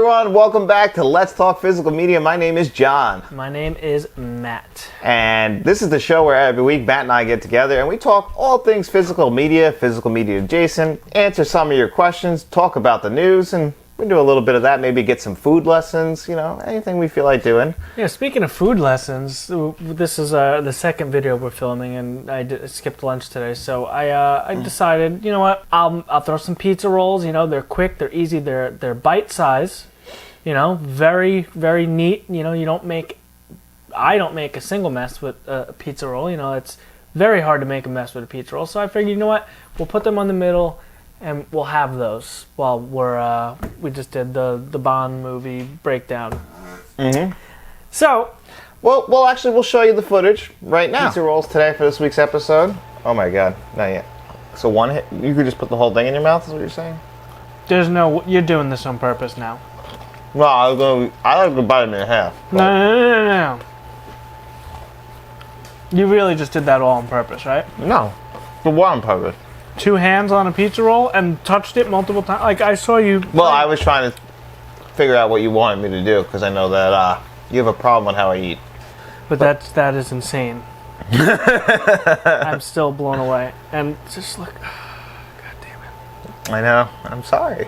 everyone, welcome back to Let's Talk Physical Media. My name is John. My name is Matt. And this is the show where every week Matt and I get together and we talk all things physical media adjacent, answer some of your questions, talk about the news, and we do a little bit of that, maybe get some food lessons, you know, anything we feel like doing. Yeah, speaking of food lessons, this is the second video we're filming, and I skipped lunch today, so I decided, you know what, I'll throw some pizza rolls. You know, they're quick, they're easy, they're bite size, you know, very, very neat. You know, I don't make a single mess with a pizza roll. You know, it's very hard to make a mess with a pizza roll, so I figured, you know what, we'll put them on the middle, and we'll have those while we just did the Bond movie breakdown. Mm-hmm. So, well, we'll show you the footage right now. Pizza rolls today for this week's episode. Oh my God, not yet. So one hit, you could just put the whole thing in your mouth, is what you're saying? You're doing this on purpose now. No, I like to bite them in half. No. You really just did that all on purpose, right? No, but what on purpose? 2 hands on a pizza roll and touched it multiple times. Like, I saw you. Well, I was trying to figure out what you wanted me to do because I know that you have a problem with how I eat. But that is insane. I'm still blown away. And just look. God damn it. I know. I'm sorry.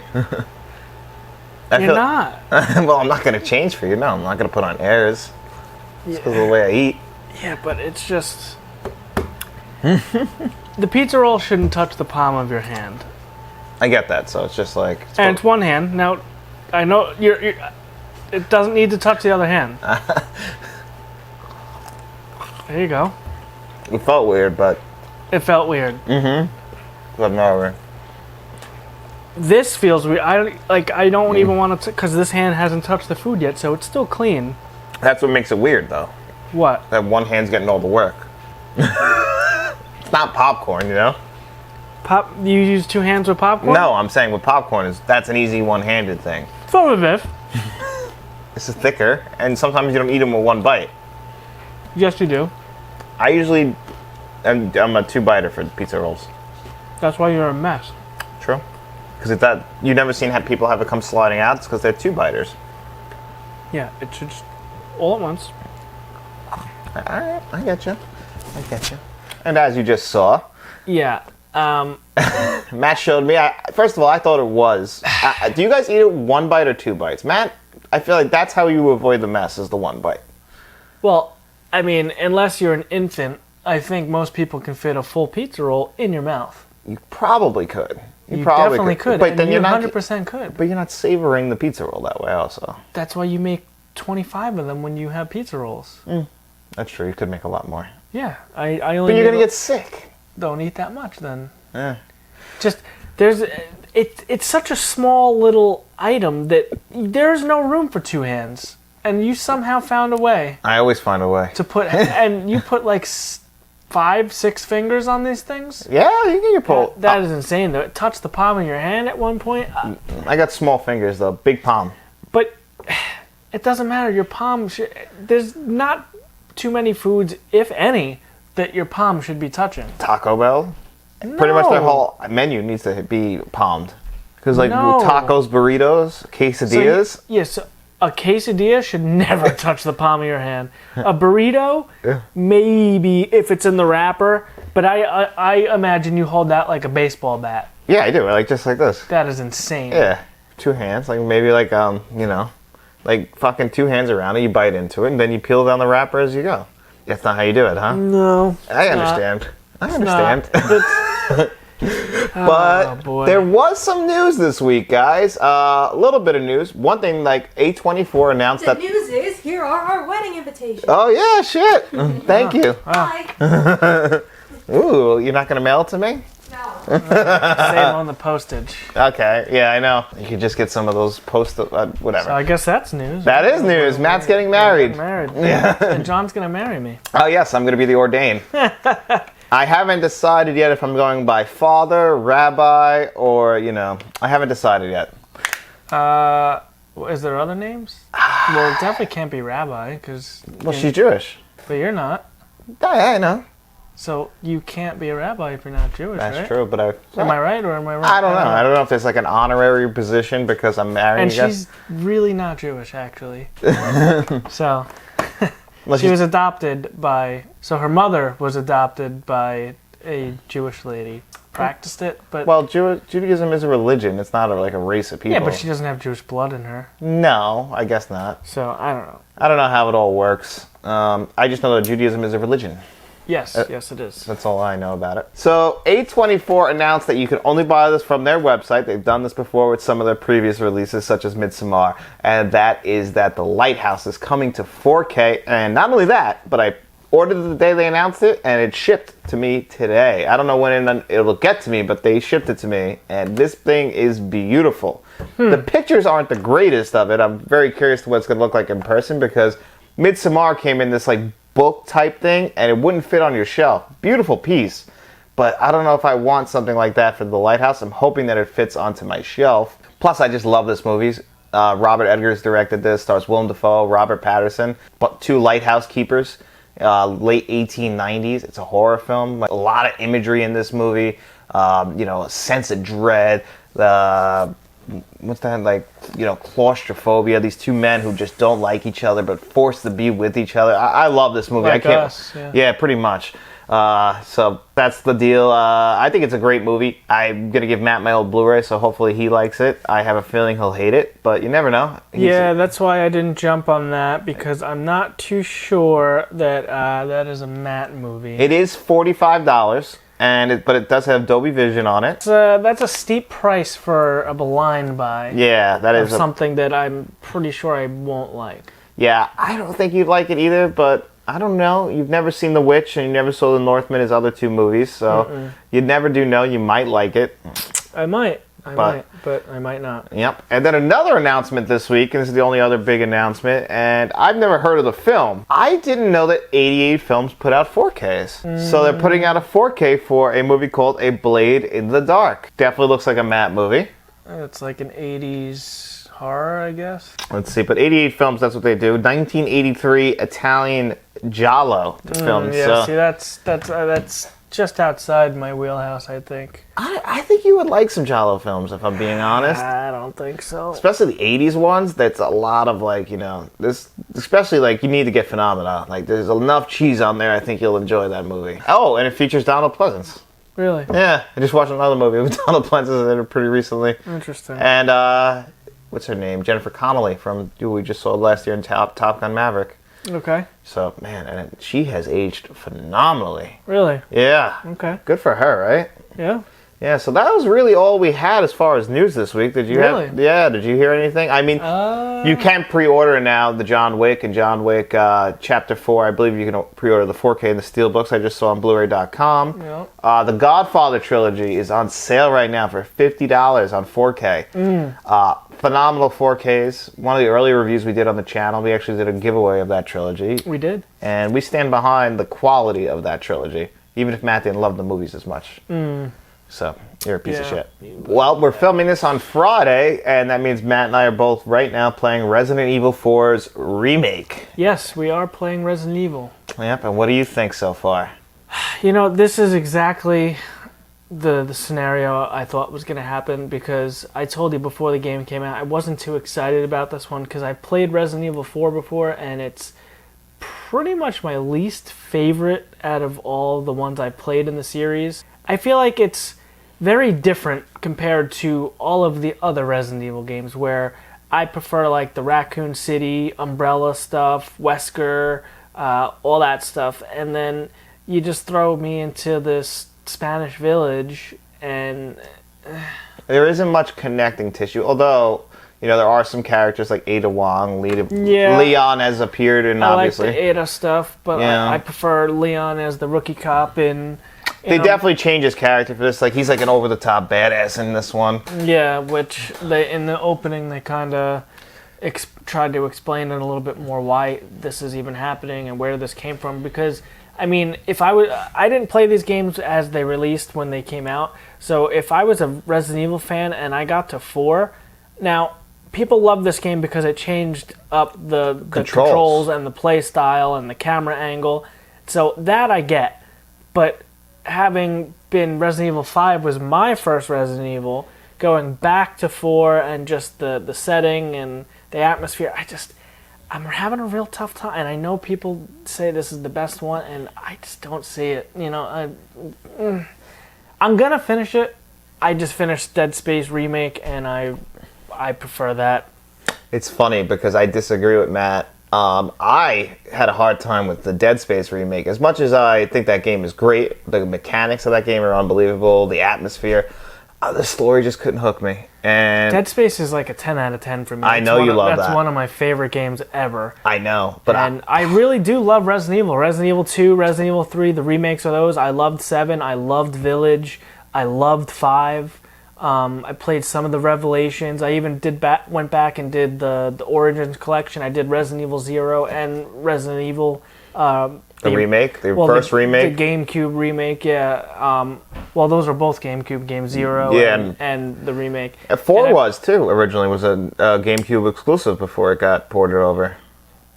You're not. Well, I'm not going to change for you. No, I'm not going to put on airs. It's because of the way I eat. Yeah, but it's just. The pizza roll shouldn't touch the palm of your hand. I get that, so it's just like... It's one hand. Now, I know you're it doesn't need to touch the other hand. There you go. It felt weird, but... It felt weird. Mm-hmm. But no. This feels weird. I don't even want to... Because this hand hasn't touched the food yet, so it's still clean. That's what makes it weird, though. What? That one hand's getting all the work. It's not popcorn, you know? You use 2 hands with popcorn? No, I'm saying with popcorn, that's an easy one-handed thing. So with Biff. This is thicker, and sometimes you don't eat them with one bite. Yes, you do. I usually... I'm a 2-biter for pizza rolls. That's why you're a mess. True. Because you've never seen people have it come sliding out? It's because they're 2-biters. Yeah, it should just... all at once. Alright, I get you. And as you just saw... Yeah. Matt showed me. First of all, I thought it was. Do you guys eat it 1 bite or 2 bites? Matt, I feel like that's how you avoid the mess, is the 1 bite. Well, I mean, unless you're an infant, I think most people can fit a full pizza roll in your mouth. You probably could. You definitely could. But then you 100% could. But you're not savoring the pizza roll that way also. That's why you make 25 of them when you have pizza rolls. That's true. You could make a lot more. Yeah. I only. But you're going to get sick. Don't eat that much then. Yeah. Just it's such a small little item that there's no room for 2 hands, and you somehow found a way. I always find a way to put, and you put like 5, 6 fingers on these things. Yeah, you get your pull. That is insane. Though it touched the palm of your hand at one point. I got small fingers though, big palm. But it doesn't matter. Your palm. There's not too many foods, if any, that your palm should be touching. Taco Bell? No. Pretty much their whole menu needs to be palmed. Because like tacos, burritos, quesadillas. Yes, a quesadilla should never touch the palm of your hand. A burrito, maybe if it's in the wrapper. But I imagine you hold that like a baseball bat. Yeah, I do. Like just like this. That is insane. Yeah, 2 hands. Like maybe like you know, like fucking 2 hands around it. You bite into it and then you peel down the wrapper as you go. That's not how you do it, huh? No. I understand. But there was some news this week, guys. A little bit of news. One thing, like A24 announced that... The news is, here are our wedding invitations. Oh, yeah, shit. Thank you. Hi. Ooh, you're not going to mail it to me? No. Save on the postage. Okay, yeah, I know. You could just get some of those whatever. So I guess that's news. That is news. Matt's getting married. Yeah. And John's going to marry me. Oh, yes, I'm going to be the ordained. I haven't decided yet if I'm going by father, rabbi, or, you know, I haven't decided yet. Is there other names? Well, it definitely can't be rabbi, because... Well, she's Jewish. But you're not. Yeah, I know. So you can't be a rabbi if you're not Jewish, right? That's true, but Am I right or am I wrong? I don't know. I don't know if there's like an honorary position because I'm married. And she's really not Jewish, actually. So she was adopted by. So her mother was adopted by a Jewish lady. Practiced it, but well, Judaism is a religion. It's not like a race of people. yeah, but she doesn't have Jewish blood in her. No, I guess not. So I don't know. I don't know how it all works. I just know that Judaism is a religion. Yes, yes, it is. That's all I know about it. So A24 announced that you can only buy this from their website. They've done this before with some of their previous releases, such as Midsommar, and that is that the Lighthouse is coming to 4K. And not only that, but I ordered it the day they announced it, and it shipped to me today. I don't know when it will get to me, but they shipped it to me, and this thing is beautiful. The pictures aren't the greatest of it. I'm very curious to what it's going to look like in person because Midsommar came in this like book type thing, and it wouldn't fit on your shelf. Beautiful piece, but I don't know if I want something like that for the Lighthouse. I'm hoping that it fits onto my shelf. Plus, I just love this movie. Robert Eggers directed this. Stars Willem Dafoe, Robert Pattinson, but two lighthouse keepers. Late 1890s. It's a horror film. Like, a lot of imagery in this movie. A sense of dread. What's that, like, claustrophobia. These two men who just don't like each other but forced to be with each other. I love this movie. Like us, yeah. Yeah, pretty much. So that's the deal. I think it's a great movie. I'm going to give Matt my old Blu-ray, so hopefully he likes it. I have a feeling he'll hate it, but you never know. That's why I didn't jump on that, because I'm not too sure that that is a Matt movie. It is $45. But it does have Dolby Vision on it. That's a steep price for a blind buy. Yeah, that is something that I'm pretty sure I won't like. Yeah, I don't think you'd like it either, but I don't know. You've never seen The Witch, and you never saw The Northman, his other two movies, so you'd never do know. You might like it. I might, but I might not. Yep. And then another announcement this week, and this is the only other big announcement, and I've never heard of the film. I didn't know that 88 Films put out 4Ks. So they're putting out a 4K for a movie called A Blade in the Dark. Definitely looks like a Matt movie. It's like an 80s horror, I guess. Let's see, but 88 Films, that's what they do. 1983 Italian Giallo film. Yeah, see, that's just outside my wheelhouse, I think. I think you would like some Giallo films, if I'm being honest. I don't think so. Especially the 80s ones, that's a lot of this, especially you need to get Phenomena. Like, there's enough cheese on there, I think you'll enjoy that movie. Oh, and it features Donald Pleasance. Really? Yeah, I just watched another movie with Donald Pleasance in it pretty recently. Interesting. And, what's her name? Jennifer Connelly from who we just saw last year in Top Gun Maverick. Okay. So, man, and she has aged phenomenally. Really? Yeah. Okay. Good for her, right? Yeah. Yeah, so that was really all we had as far as news this week. Did you did you hear anything? I mean, you can pre-order now the John Wick and John Wick Chapter 4. I believe you can pre-order the 4K and the Steelbooks. I just saw on Blu-ray.com. Yep. The Godfather trilogy is on sale right now for $50 on 4K. Phenomenal 4Ks. One of the early reviews we did on the channel, we actually did a giveaway of that trilogy. We did. And we stand behind the quality of that trilogy, even if Matt didn't love the movies as much. So, you're a piece of shit. Well, we're filming this on Friday, and that means Matt and I are both right now playing Resident Evil 4's remake. Yes, we are playing Resident Evil. Yep, and what do you think so far? This is exactly the scenario I thought was going to happen, because I told you before the game came out, I wasn't too excited about this one, because I played Resident Evil 4 before, and it's pretty much my least favorite out of all the ones I played in the series. I feel like it's very different compared to all of the other Resident Evil games, where I prefer the Raccoon City, Umbrella stuff, Wesker, all that stuff, and then you just throw me into this Spanish village, and there isn't much connecting tissue, although there are some characters like Ada Wong, Leon has appeared in, obviously. I like the Ada stuff, but I prefer Leon as the rookie cop in. They definitely changed his character for this. He's an over-the-top badass in this one. Yeah, which in the opening they kind of tried to explain it a little bit more, why this is even happening and where this came from. Because I mean, I didn't play these games as they released when they came out. So if I was a Resident Evil fan and I got to 4, now people love this game because it changed up the controls and the play style and the camera angle. So that I get. But having been Resident Evil 5 was my first Resident Evil, going back to 4 and just the setting and the atmosphere, I'm having a real tough time. And I know people say this is the best one, and I just don't see it. You know, I'm gonna finish it. I just finished Dead Space Remake, and I prefer that. It's funny because I disagree with Matt. I had a hard time with the Dead Space remake. As much as I think that game is great, the mechanics of that game are unbelievable, the atmosphere, the story just couldn't hook me. And Dead Space is like a 10 out of 10 for me. I know you love that. That's one of my favorite games ever. I know, but I really do love Resident Evil. Resident Evil 2, Resident Evil 3, the remakes of those. I loved 7, I loved Village, I loved 5. I played some of the Revelations. I even went back and did the Origins collection. I did Resident Evil 0 and Resident Evil... the remake? The first remake? The GameCube remake, yeah. Well, those are both GameCube games, 0 and the remake. 4 was, too, originally. Was a GameCube exclusive before it got ported over.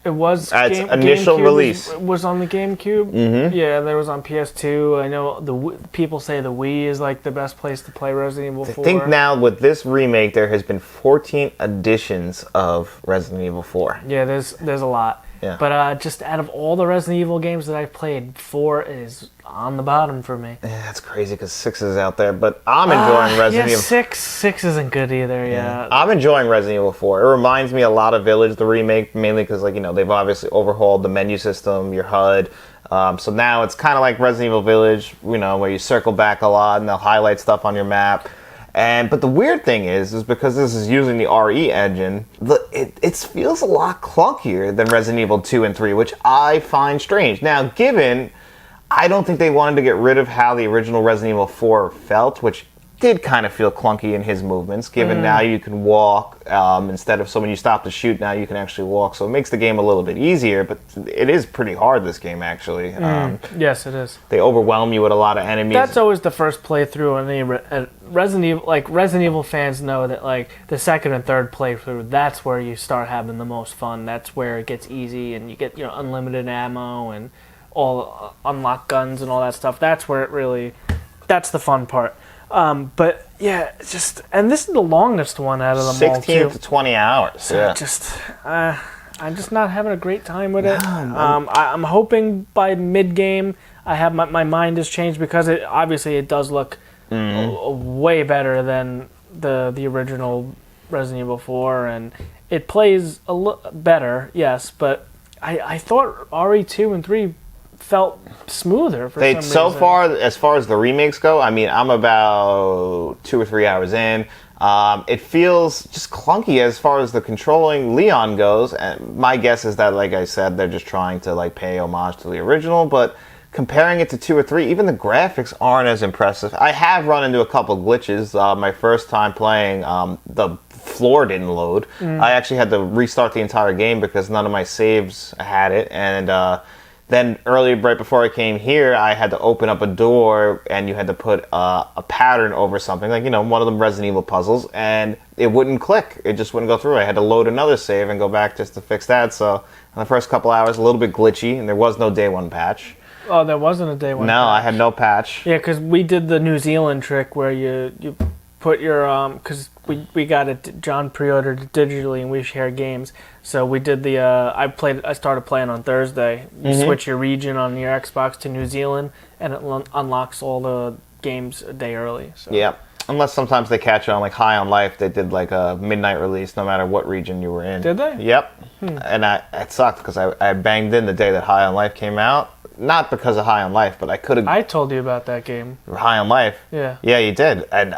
It was its initial GameCube release. Was on the GameCube. Mm-hmm. Yeah, there was on PS2. I know people say the Wii is like the best place to play Resident Evil 4. I think now with this remake, there has been 14 editions of Resident Evil 4. Yeah, there's a lot. Yeah. But just out of all the Resident Evil games that I've played, 4 is on the bottom for me. Yeah, that's crazy because 6 is out there, but I'm enjoying Resident Evil. 6 isn't good either. Yeah. I'm enjoying Resident Evil 4. It reminds me a lot of Village, the remake, mainly because they've obviously overhauled the menu system, your HUD. So now it's kind of like Resident Evil Village, where you circle back a lot and they'll highlight stuff on your map. But the weird thing is because this is using the RE engine, it feels a lot clunkier than Resident Evil 2 and 3, which I find strange. Now, I don't think they wanted to get rid of how the original Resident Evil 4 felt, which did kind of feel clunky in his movements, given now you can walk instead of, so when you stop to shoot, now you can actually walk. So it makes the game a little bit easier, but it is pretty hard, this game, actually. Yes, it is. They overwhelm you with a lot of enemies. That's always the first playthrough on any Resident Evil. Like, Resident Evil fans know that, like, the second and third playthrough, that's where you start having the most fun. That's where it gets easy, and you get, unlimited ammo and all unlock guns and all that stuff. That's where it really, that's the fun part. But yeah, and this is the longest one out of them all, 16 to 20 hours. So yeah. I'm just not having a great time with it. I'm hoping by mid game I have my mind has changed, because it does look way better than the original Resident Evil 4, and it plays a little better, yes, but I thought RE2 and 3 felt smoother for some reason. So far, as far as the remakes go, I'm about 2 or 3 hours in. It feels just clunky as far as the controlling Leon goes. And my guess is that, like I said, they're just trying to pay homage to the original. But comparing it to 2 or 3, even the graphics aren't as impressive. I have run into a couple glitches. My first time playing, the floor didn't load. I actually had to restart the entire game because none of my saves had it. And then earlier, right before I came here, I had to open up a door, and you had to put a pattern over something, one of them Resident Evil puzzles, and it wouldn't click. It just wouldn't go through. I had to load another save and go back just to fix that. So in the first couple hours, a little bit glitchy, and there was no day one patch. Oh, there wasn't a day one patch? No, I had no patch. Yeah, because we did the New Zealand trick where you put your, because we got it, John pre-ordered it digitally and we share games. So we did I started playing on Thursday. You switch your region on your Xbox to New Zealand, and it unlocks all the games a day early. So. Yeah, unless sometimes they catch you on High on Life. They did a midnight release no matter what region you were in. Did they? Yep. And it sucked because I banged in the day that High on Life came out. Not because of High on Life, but I could have... I told you about that game. High on Life? Yeah. Yeah, you did. And,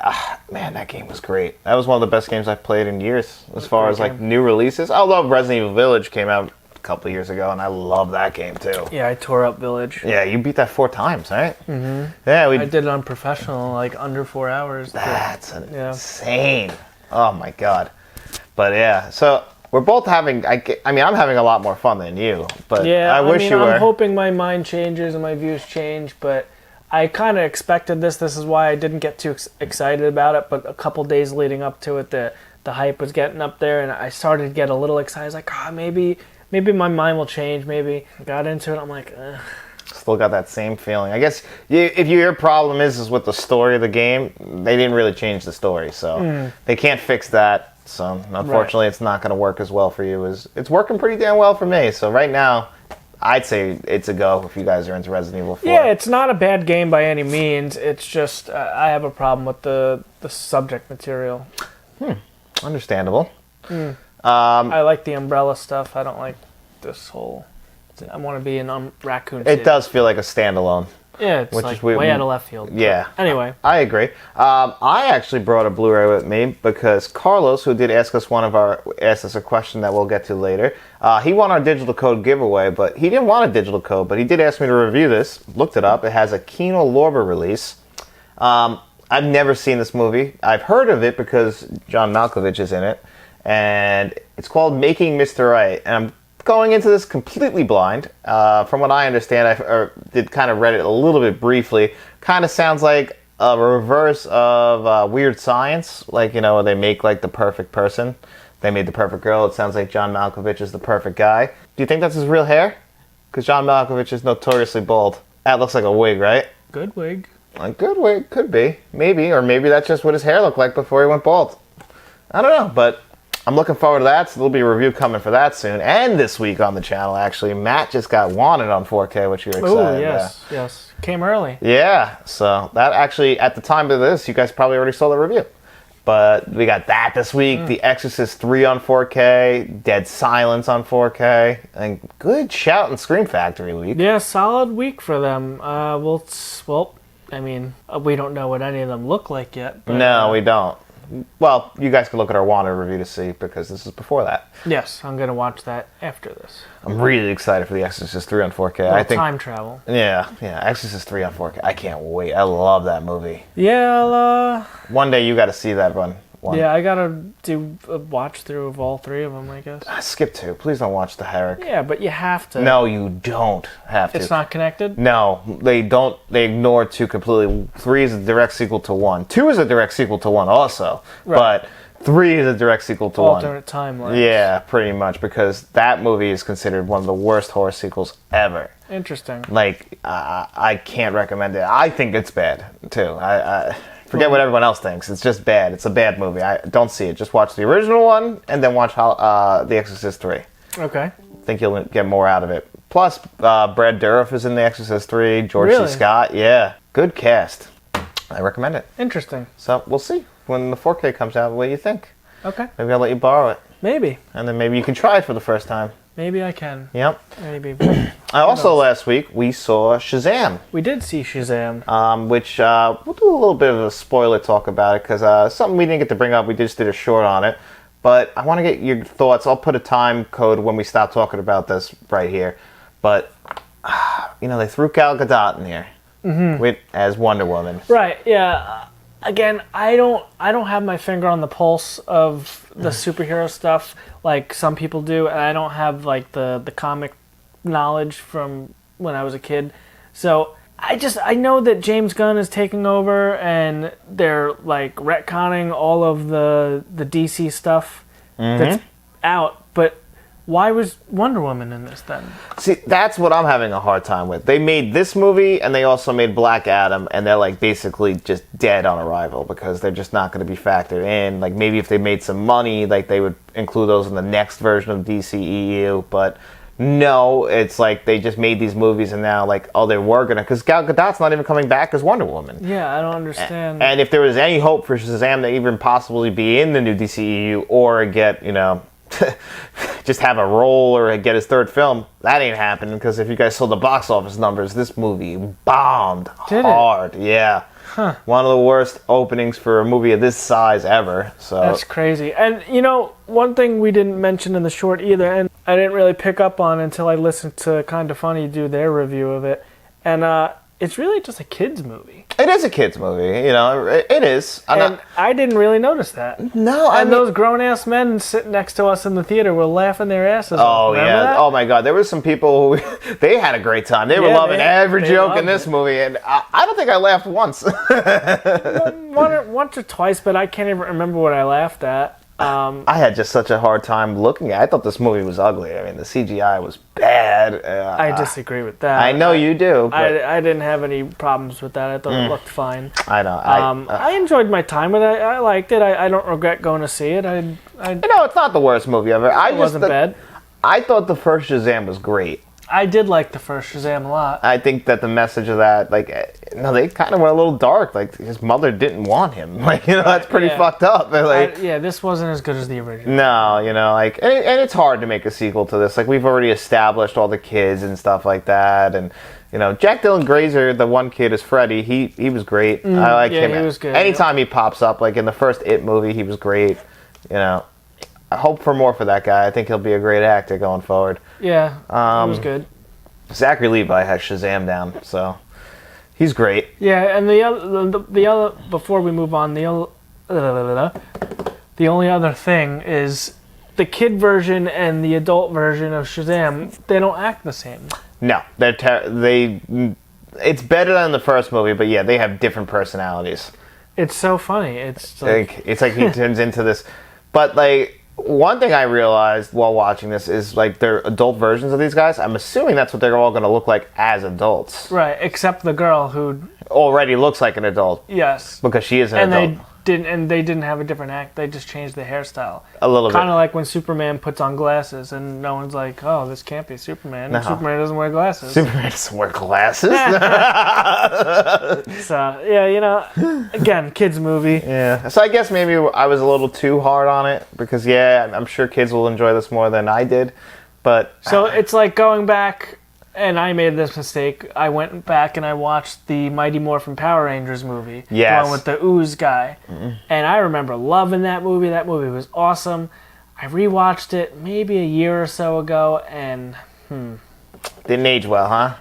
man, that game was great. That was one of the best games I've played in years, as far as, new releases. I love Resident Evil Village came out a couple of years ago, and I love that game, too. Yeah, I tore up Village. Yeah, you beat that 4 times, right? Mm-hmm. Yeah, I did it on professional, under 4 hours. That's insane. Oh, my God. But, yeah, so... We're both having, I'm having a lot more fun than you, but yeah, I wish you were. I'm hoping my mind changes and my views change, but I kind of expected this. This is why I didn't get too excited about it, but a couple days leading up to it, the hype was getting up there, and I started to get a little excited. I was like, maybe my mind will change, maybe. I got into it, I'm like, ugh. still got that same feeling. I guess if your problem is with the story of the game, they didn't really change the story, so they can't fix that. So unfortunately, it's not going to work as well for you as it's working pretty damn well for me. So right now, I'd say it's a go if you guys are into Resident Evil 4. Yeah, it's not a bad game by any means. It's just I have a problem with the subject material. Understandable. I like the umbrella stuff. I don't like this whole... I want to be in Raccoon City. It does feel like a standalone. Yeah, it's which like is way out of left field. Yeah. Anyway. I agree. I actually brought a Blu-ray with me because Carlos, who did ask us a question that we'll get to later, he won our digital code giveaway, but he didn't want a digital code, but he did ask me to review this. Looked it up. It has a Kino Lorber release. I've never seen this movie. I've heard of it because John Malkovich is in it, and it's called Making Mr. Right, and I'm going into this completely blind. From what I understand, I did kind of read it a little bit briefly. Kind of sounds like a reverse of Weird Science, like, you know, where they make like the perfect person. They made the perfect girl. It sounds like John Malkovich is the perfect guy. Do you think that's his real hair? Because John Malkovich is notoriously bald. That looks like a wig, right? Good wig. A good wig, could be. Maybe, or maybe that's just what his hair looked like before he went bald. I don't know, but I'm looking forward to that, so there'll be a review coming for that soon. And this week on the channel, actually, Matt just got Wanted on 4K, which you're excited Oh, yes, yes. Came early. Yeah, so that actually, at the time of this, you guys probably already saw the review. But we got that this week, The Exorcist 3 on 4K, Dead Silence on 4K, and good shout in Scream Factory week. Yeah, solid week for them. We don't know what any of them look like yet. But, No, we don't. Well, you guys can look at our Wanted review to see, because this is before that. Yes, I'm going to watch that after this. I'm really excited for The Exorcist 3 on 4K. I think time travel. Yeah, Exorcist 3 on 4K. I can't wait. I love that movie. Yeah, One day you got to see that one. Yeah, I got to do a watch through of all three of them, I guess. Skip 2. Please don't watch The Herrick. Yeah, but you have to. No, you don't have to. It's not connected? No, they don't. They ignore 2 completely. 3 is a direct sequel to 1. 2 is a direct sequel to 1 also. Right. But 3 is a direct sequel to 1. Alternate timelines. Yeah, pretty much, because that movie is considered one of the worst horror sequels ever. Interesting. Like, I can't recommend it. I think it's bad, too. I forget what everyone else thinks. It's just bad. It's a bad movie. I don't see it. Just watch the original one, and then watch The Exorcist 3. Okay. I think you'll get more out of it. Plus, Brad Dourif is in The Exorcist 3. George Really? C. Scott. Yeah. Good cast. I recommend it. Interesting. So, we'll see. When the 4K comes out, what do you think? Okay. Maybe I'll let you borrow it. Maybe. And then maybe you can try it for the first time. Maybe I can. Yep. Maybe. Last week, we saw Shazam. We did see Shazam. Which we'll do a little bit of a spoiler talk about it, because something we didn't get to bring up. We just did a short on it. But I want to get your thoughts. I'll put a time code when we stop talking about this right here. But, they threw Gal Gadot in here as Wonder Woman. Right, yeah. Again, I don't have my finger on the pulse of the superhero stuff like some people do, and I don't have like the comic knowledge from when I was a kid. So I know that James Gunn is taking over, and they're like retconning all of the DC stuff that's out. But why was Wonder Woman in this then? See, that's what I'm having a hard time with. They made this movie, and they also made Black Adam, and they're like basically just dead on arrival because they're just not going to be factored in. Like maybe if they made some money, like they would include those in the next version of DCEU, but no, it's like they just made these movies, and now like, oh, they were gonna, because Gal Gadot's not even coming back as Wonder Woman. Yeah, I don't understand. And if there was any hope for Shazam to even possibly be in the new DCEU or get, just have a role or get his third film, that ain't happening, because if you guys saw the box office numbers, this movie bombed hard. Yeah. Huh. One of the worst openings for a movie of this size ever. So that's crazy. And one thing we didn't mention in the short either, and I didn't really pick up on until I listened to Kinda Funny do their review of it, and it's really just a kids movie. It is a kids movie, it is. I didn't really notice that. No, those grown-ass men sitting next to us in the theater were laughing their asses Oh, off. Remember yeah. that? Oh, my God. There were some people who, they had a great time. They were loving every joke in this movie, and I don't think I laughed once. Once or twice, but I can't even remember what I laughed at. I had just such a hard time looking at it. I thought this movie was ugly. I mean, the CGI was bad. I disagree with that. I know you do. But I didn't have any problems with that. I thought it looked fine. I know. I enjoyed my time with it. I liked it. I don't regret going to see it. It's not the worst movie ever. It wasn't bad. I thought the first Shazam was great. I did like the first Shazam a lot. I think that the message of that, they kind of went a little dark. Like, his mother didn't want him. That's pretty fucked up. This wasn't as good as the original. No, and it's hard to make a sequel to this. Like, we've already established all the kids and stuff like that. And, Jack Dylan Grazer, the one kid, is Freddy. He was great. I like him. He was good. Anytime he pops up, like in the first It movie, he was great. I hope for more for that guy. I think he'll be a great actor going forward. Yeah, he was good. Zachary Levi has Shazam down, so he's great. Yeah, and the other before we move on, the only other thing is the kid version and the adult version of Shazam. They don't act the same. No, it's better than the first movie, but yeah, they have different personalities. It's so funny. It's like he turns into this, but one thing I realized while watching this is they're adult versions of these guys. I'm assuming that's what they're all going to look like as adults. Right, except the girl who already looks like an adult. Yes. Because she is an adult. They didn't have a different act. They just changed the hairstyle. A little bit. Kind of like when Superman puts on glasses and no one's like, "Oh, this can't be Superman." No. Superman doesn't wear glasses. Superman doesn't wear glasses. So, again, kids movie. Yeah. So I guess maybe I was a little too hard on it because I'm sure kids will enjoy this more than I did. But so it's like going back. And I made this mistake. I went back and I watched the Mighty Morphin Power Rangers movie. Yes. The one with the ooze guy. Mm-hmm. And I remember loving that movie. That movie was awesome. I rewatched it maybe a year or so ago and, didn't age well, huh?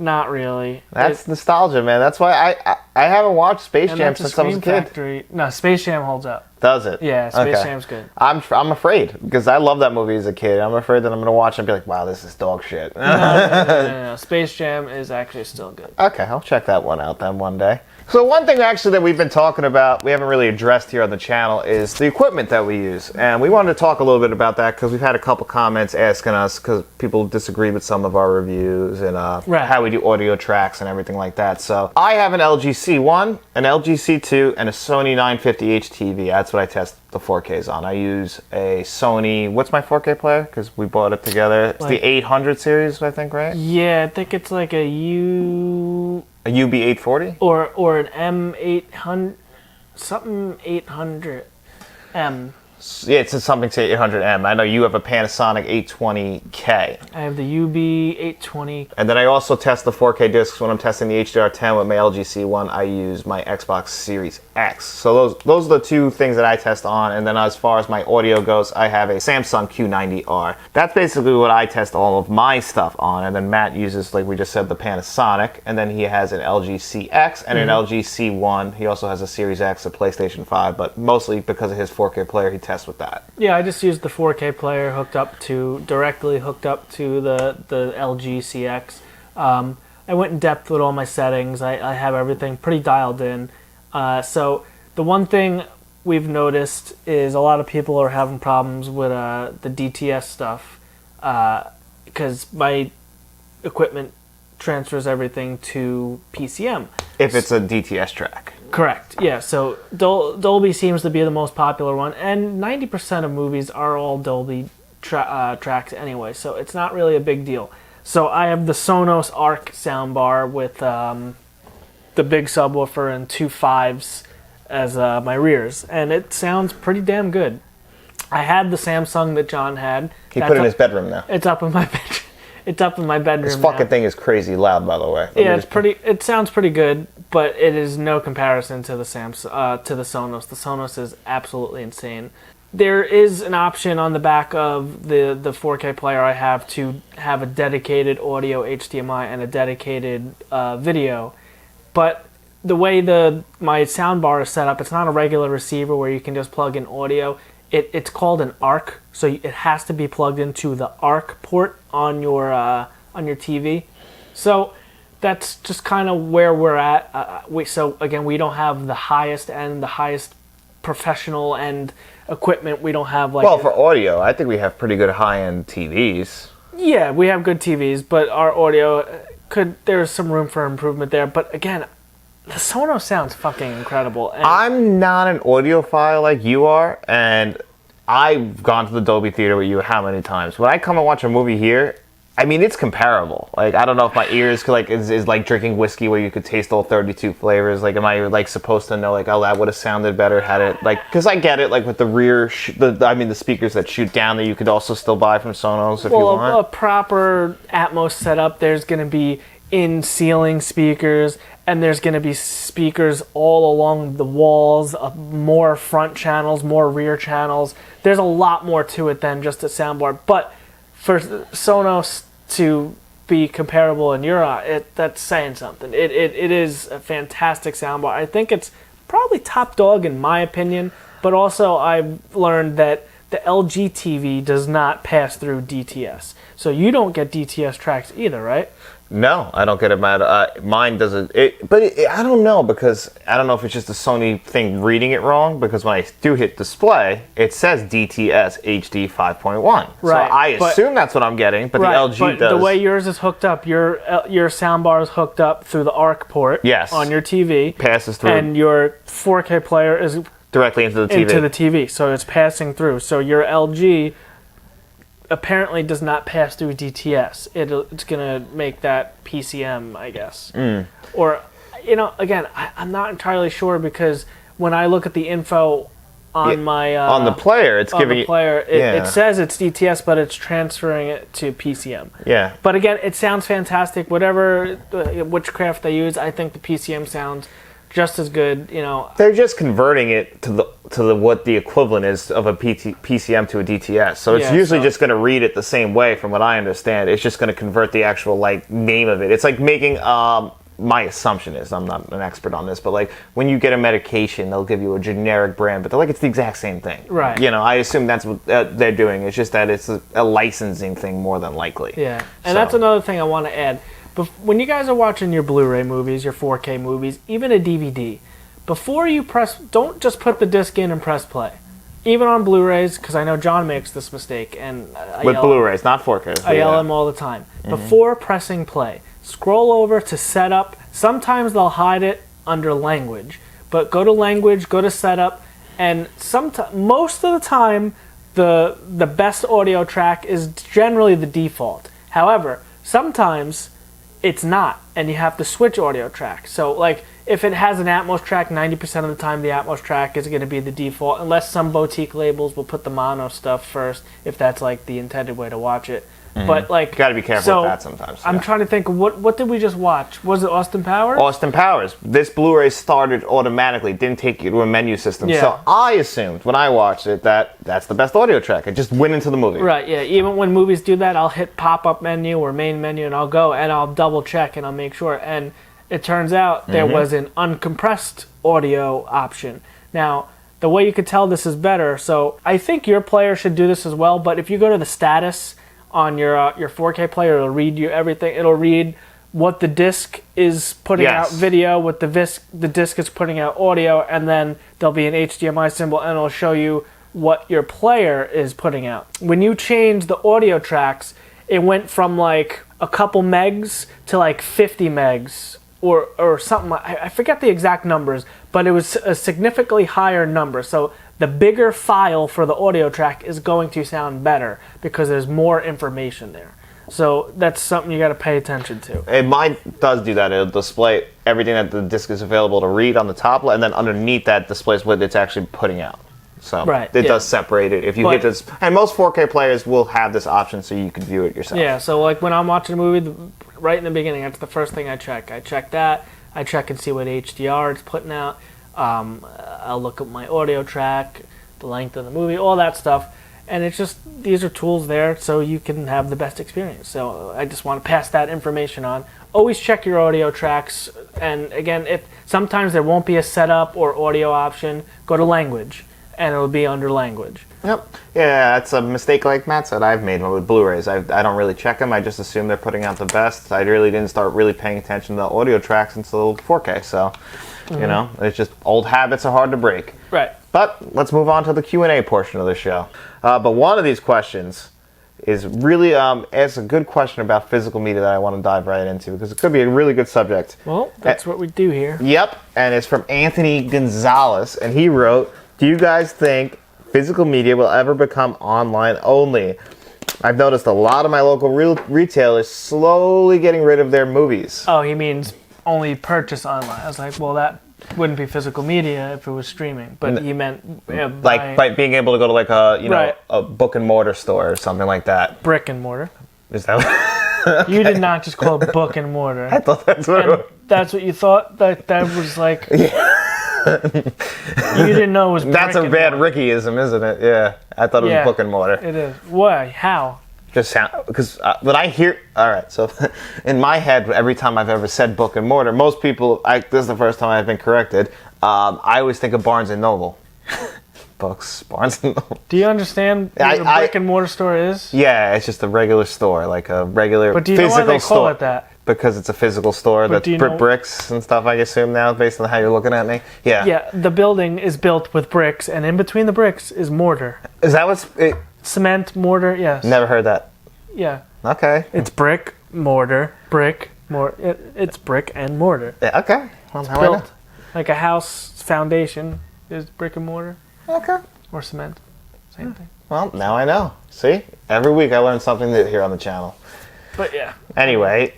Not really. That's nostalgia, man. That's why I haven't watched Space Jam since I was a kid. Factory. No, Space Jam holds up. Does it? Yeah, Space Jam's good. I'm afraid because I love that movie as a kid. I'm afraid that I'm going to watch it and be like, wow, this is dog shit. No. Space Jam is actually still good. Okay, I'll check that one out then one day. So one thing actually that we've been talking about, we haven't really addressed here on the channel, is the equipment that we use. And we wanted to talk a little bit about that because we've had a couple comments asking us because people disagree with some of our reviews and how we do audio tracks and everything like that. So I have an LG C1, an LG C2, and a Sony 950H TV. That's what I test the 4Ks on. I use a Sony, what's my 4K player? Because we bought it together. It's the 800 series, I think, right? Yeah, I think it's like a A UB840? Or an M800, something 800M. Yeah, it's something say 800M. I know you have a Panasonic 820K. I have the UB820. And then I also test the 4K discs when I'm testing the HDR10 with my LG C1. I use my Xbox Series X. So those are the two things that I test on. And then as far as my audio goes, I have a Samsung Q90R. That's basically what I test all of my stuff on. And then Matt uses, like we just said, the Panasonic. And then he has an LG CX and an LG C1. He also has a Series X, a PlayStation 5. But mostly because of his 4K player, he tests with that. Yeah, I just used the 4K player directly hooked up to the LG CX. I went in depth with all my settings. I have everything pretty dialed in. So the one thing we've noticed is a lot of people are having problems with the DTS stuff because my equipment transfers everything to PCM. If it's a DTS track. Correct. Yeah. So Dolby seems to be the most popular one, and 90% of movies are all Dolby tracks anyway. So it's not really a big deal. So I have the Sonos Arc soundbar with the big subwoofer and 2 5s as my rears, and it sounds pretty damn good. I had the Samsung that John had. He put it in his bedroom now. It's up in my bedroom. It's up in my bedroom. This fucking thing is crazy loud, by the way. Yeah, it sounds pretty good, but it is no comparison to the Sonos. The Sonos is absolutely insane. There is an option on the back of the 4K player I have to have a dedicated audio HDMI and a dedicated video, but the way my soundbar is set up, it's not a regular receiver where you can just plug in audio. It's called an ARC, so it has to be plugged into the ARC port on your TV. So that's just kind of where we're at. So again, we don't have the highest end, the highest professional end equipment. We don't have like Well, for audio, I think we have pretty good high-end TVs. yeah, we have good TVs, but our audio there's some room for improvement there. But again, the Sonos sounds fucking incredible. And I'm not an audiophile like you are, and I've gone to the Dolby Theater with you how many times? When I come and watch a movie here, I mean, it's comparable. Like, I don't know if my ears could, like, is like drinking whiskey where you could taste all 32 flavors. Like, am I, like, supposed to know, like, oh, that would have sounded better had it, like, because I get it, like, with the rear, the speakers that shoot down that you could also still buy from Sonos if you want. A proper Atmos setup, there's going to be in-ceiling speakers, and there's going to be speakers all along the walls, more front channels, more rear channels. There's a lot more to it than just a soundboard. But for Sonos to be comparable in Europe, that's saying something. It is a fantastic soundbar. I think it's probably top dog in my opinion, but also I've learned that the LG TV does not pass through DTS. So you don't get DTS tracks either, right? No, I don't get it. Mine doesn't. I don't know, because I don't know if it's just a Sony thing reading it wrong, because when I do hit display, it says DTS HD 5.1. Right. So I assume that's what I'm getting, but right, the LG but does. The way yours is hooked up, your soundbar is hooked up through the ARC port Yes. on your TV. Passes through. And your 4K player is directly into the TV. into the TV, so it's passing through. So your LG apparently does not pass through DTS. It's going to make that PCM, I guess. Or, again, I'm not entirely sure, because when I look at the info on my... on the player, it's giving the player, it says it's DTS, but it's transferring it to PCM. Yeah. But again, it sounds fantastic. Whatever witchcraft they use, I think the PCM sounds just as good, They're just converting it to what the equivalent is of a PCM to a DTS. So it's usually just going to read it the same way, from what I understand. It's just going to convert the actual name of it. It's like making my assumption is, I'm not an expert on this, but like when you get a medication, they'll give you a generic brand, but they're like, it's the exact same thing. Right. I assume that's what they're doing. It's just that it's a licensing thing more than likely. Yeah. And that's another thing I want to add. But when you guys are watching your Blu-ray movies, your 4K movies, even a DVD, before you don't just put the disc in and press play. Even on Blu-rays, because I know John makes this mistake, and with Blu-rays, not 4K. I yell at him all the time. Before pressing play, scroll over to setup. Sometimes they'll hide it under language, but go to language, go to setup, and most of the time, the best audio track is generally the default. However, sometimes it's not, and you have to switch audio track. So, like, if it has an Atmos track, 90% of the time the Atmos track is going to be the default, unless some boutique labels will put the mono stuff first, if that's, like, the intended way to watch it. But, like... You gotta be careful with that sometimes. I'm trying to think, what did we just watch? Was it Austin Powers? Austin Powers. This Blu-ray started automatically. It didn't take you to a menu system. Yeah. So I assumed, when I watched it, that that's the best audio track. It just went into the movie. Right, yeah. Even when movies do that, I'll hit pop-up menu or main menu, and I'll go, and I'll double-check, and I'll make sure. And it turns out there was an uncompressed audio option. Now, the way you could tell this is better, so I think your player should do this as well, but if you go to the status on your 4K player, it'll read you everything. It'll read what the disc is putting out video, what the disc is putting out audio, and then there'll be an HDMI symbol, and it'll show you what your player is putting out. When you change the audio tracks, it went from like a couple megs to like 50 megs or something. I forget the exact numbers, but it was a significantly higher number. So the bigger file for the audio track is going to sound better because there's more information there. So that's something you got to pay attention to. And mine does do that. It'll display everything that the disc is available to read on the top, and then underneath that displays what it's actually putting out. So it does separate it. If you hit this, and most 4K players will have this option so you can view it yourself. Yeah, so like when I'm watching a movie, right in the beginning, that's the first thing I check. I check that. I check and see what HDR it's putting out. I'll look at my audio track, the length of the movie, all that stuff. And it's just, these are tools there so you can have the best experience. So I just want to pass that information on. Always check your audio tracks. And again, if sometimes there won't be a setup or audio option, go to language and it'll be under language. Yep. Yeah, that's a mistake like Matt said I've made with Blu-rays. I don't really check them. I just assume they're putting out the best. I really didn't start really paying attention to the audio tracks until 4K. So, you know, it's just old habits are hard to break. Right. But let's move on to the Q&A portion of the show. But one of these questions is really asks a good question about physical media that I want to dive right into because it could be a really good subject. Well, that's what we do here. Yep, and it's from Anthony Gonzalez, and he wrote, do you guys think physical media will ever become online only? I've noticed a lot of my local retailers slowly getting rid of their movies. Oh, he means only purchase online. I was like, well, that wouldn't be physical media if it was streaming. But he meant Like by being able to go to like a Right. a book and mortar store or something like that. brick and mortar. Is that? You did not just call it book and mortar. I thought that's what. And that's what you thought? That was like... You didn't know it was brick That's a and bad mortar. Rickyism, isn't it? Yeah, I thought it was Yeah. book and mortar. It is. Why? How? Just sound because when I hear, all right, so in my head, every time I've ever said book and mortar, most people, this is the first time I've been corrected. I always think of Barnes and Noble. Books, Barnes and Noble. Do you understand what a brick and mortar store is? Yeah, it's just a regular store, like a regular But do you know physical why they call store. it that? Because it's a physical store But that's do you know- bricks and stuff, I assume now, based on how you're looking at me. Yeah. Yeah, the building is built with bricks, and in between the bricks is mortar. Is that what's... Cement, mortar, yes. Never heard that. Yeah. Okay. It's brick, mortar, brick, mortar. It's brick and mortar. Yeah, okay. Well, now I know. Built like a house foundation is brick and mortar Okay. or cement. Same thing. Well, now I know. See? Every week I learn something new here on the channel. But yeah, Anyway,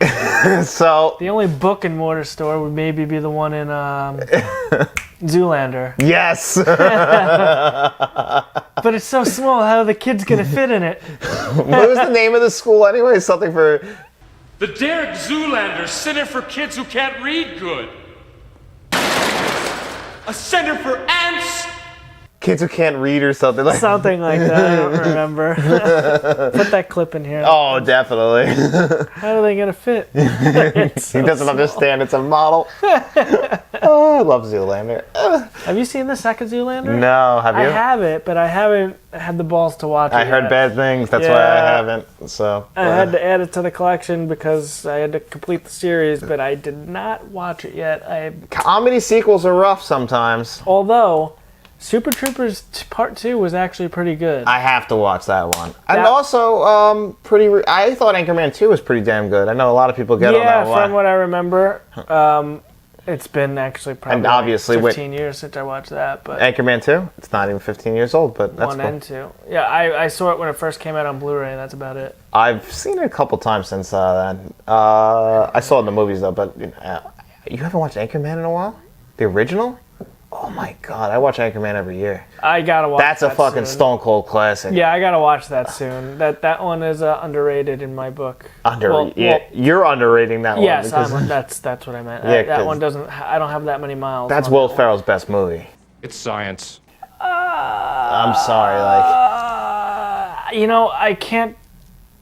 so... the only book and mortar store would maybe be the one in Zoolander. Yes! But it's so small, how are the kids going to fit in it? What was the name of the school anyway? Something for... The Derek Zoolander Center for Kids Who Can't Read Good. A center for ants. Kids who can't read or something like that. Something like that, I don't remember. Put that clip in here. Oh, definitely. How are they going to fit? It's He so doesn't small. understand it's a model. Oh, I love Zoolander. Have you seen the second Zoolander? No, have you? I have it, but I haven't had the balls to watch it I heard yet. bad things. That's why I Yeah. haven't. So I had to add it to the collection because I had to complete the series, but I did not watch it yet. comedy sequels are rough sometimes. Although Super Troopers Part 2 was actually pretty good. I have to watch that one. And That- also, I thought Anchorman 2 was pretty damn good. I know a lot of people get on yeah, that one. from what I remember, it's been actually probably And obviously like with- 15 years since I watched that, but Anchorman 2? It's not even 15 years old, but that's 1 cool. and 2. Yeah, I saw it when it first came out on Blu-ray, and that's about it. I've seen it a couple times since then. I saw it in the movies, though, but you haven't watched Anchorman in a while? The original? Oh my god, I watch Anchorman every year. I gotta watch That's a that fucking soon. stone cold classic. Yeah, I gotta watch that soon. That one is underrated in my book. You're underrating that one. Yes, because that's what I meant. Yeah, that 'cause- one doesn't. I don't have that many miles. that's on Will that one. Ferrell's best movie. It's science. I'm sorry, like... You know, I can't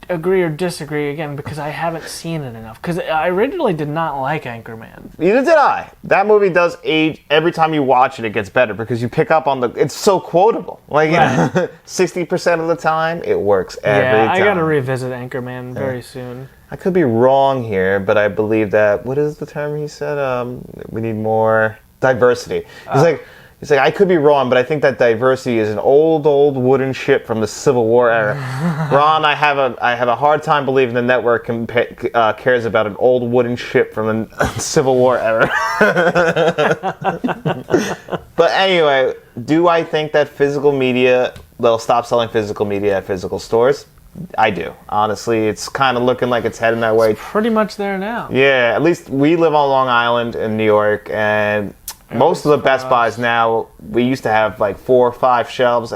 agree or disagree again because I haven't seen it enough. Because I originally did not like Anchorman. Neither did I. That movie does age. Every time you watch it, it gets better because you pick up on the... It's so quotable. Like, Right. 60% of the time, it works every Yeah, time. I gotta revisit Anchorman very soon. I could be wrong here, but I believe that... What is the term he said? We need more diversity. He's like, I could be wrong, but I think that diversity is an old wooden ship from the Civil War era. Ron, I have a hard time believing the network cares about an old wooden ship from the Civil War era. But anyway, do I think that physical media, they'll stop selling physical media at physical stores? I do. Honestly, it's kind of looking like it's heading that way. Pretty much there now. Yeah, at least we live on Long Island in New York, and most of the Best Buys now, we used to have like 4 or 5 shelves.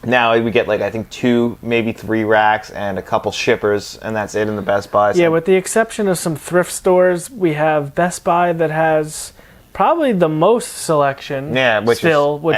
Now we get like, I think 2, maybe 3 racks and a couple shippers, and that's it in the Best Buys. Yeah, with the exception of some thrift stores, we have Best Buy that has probably the most selection. Yeah, which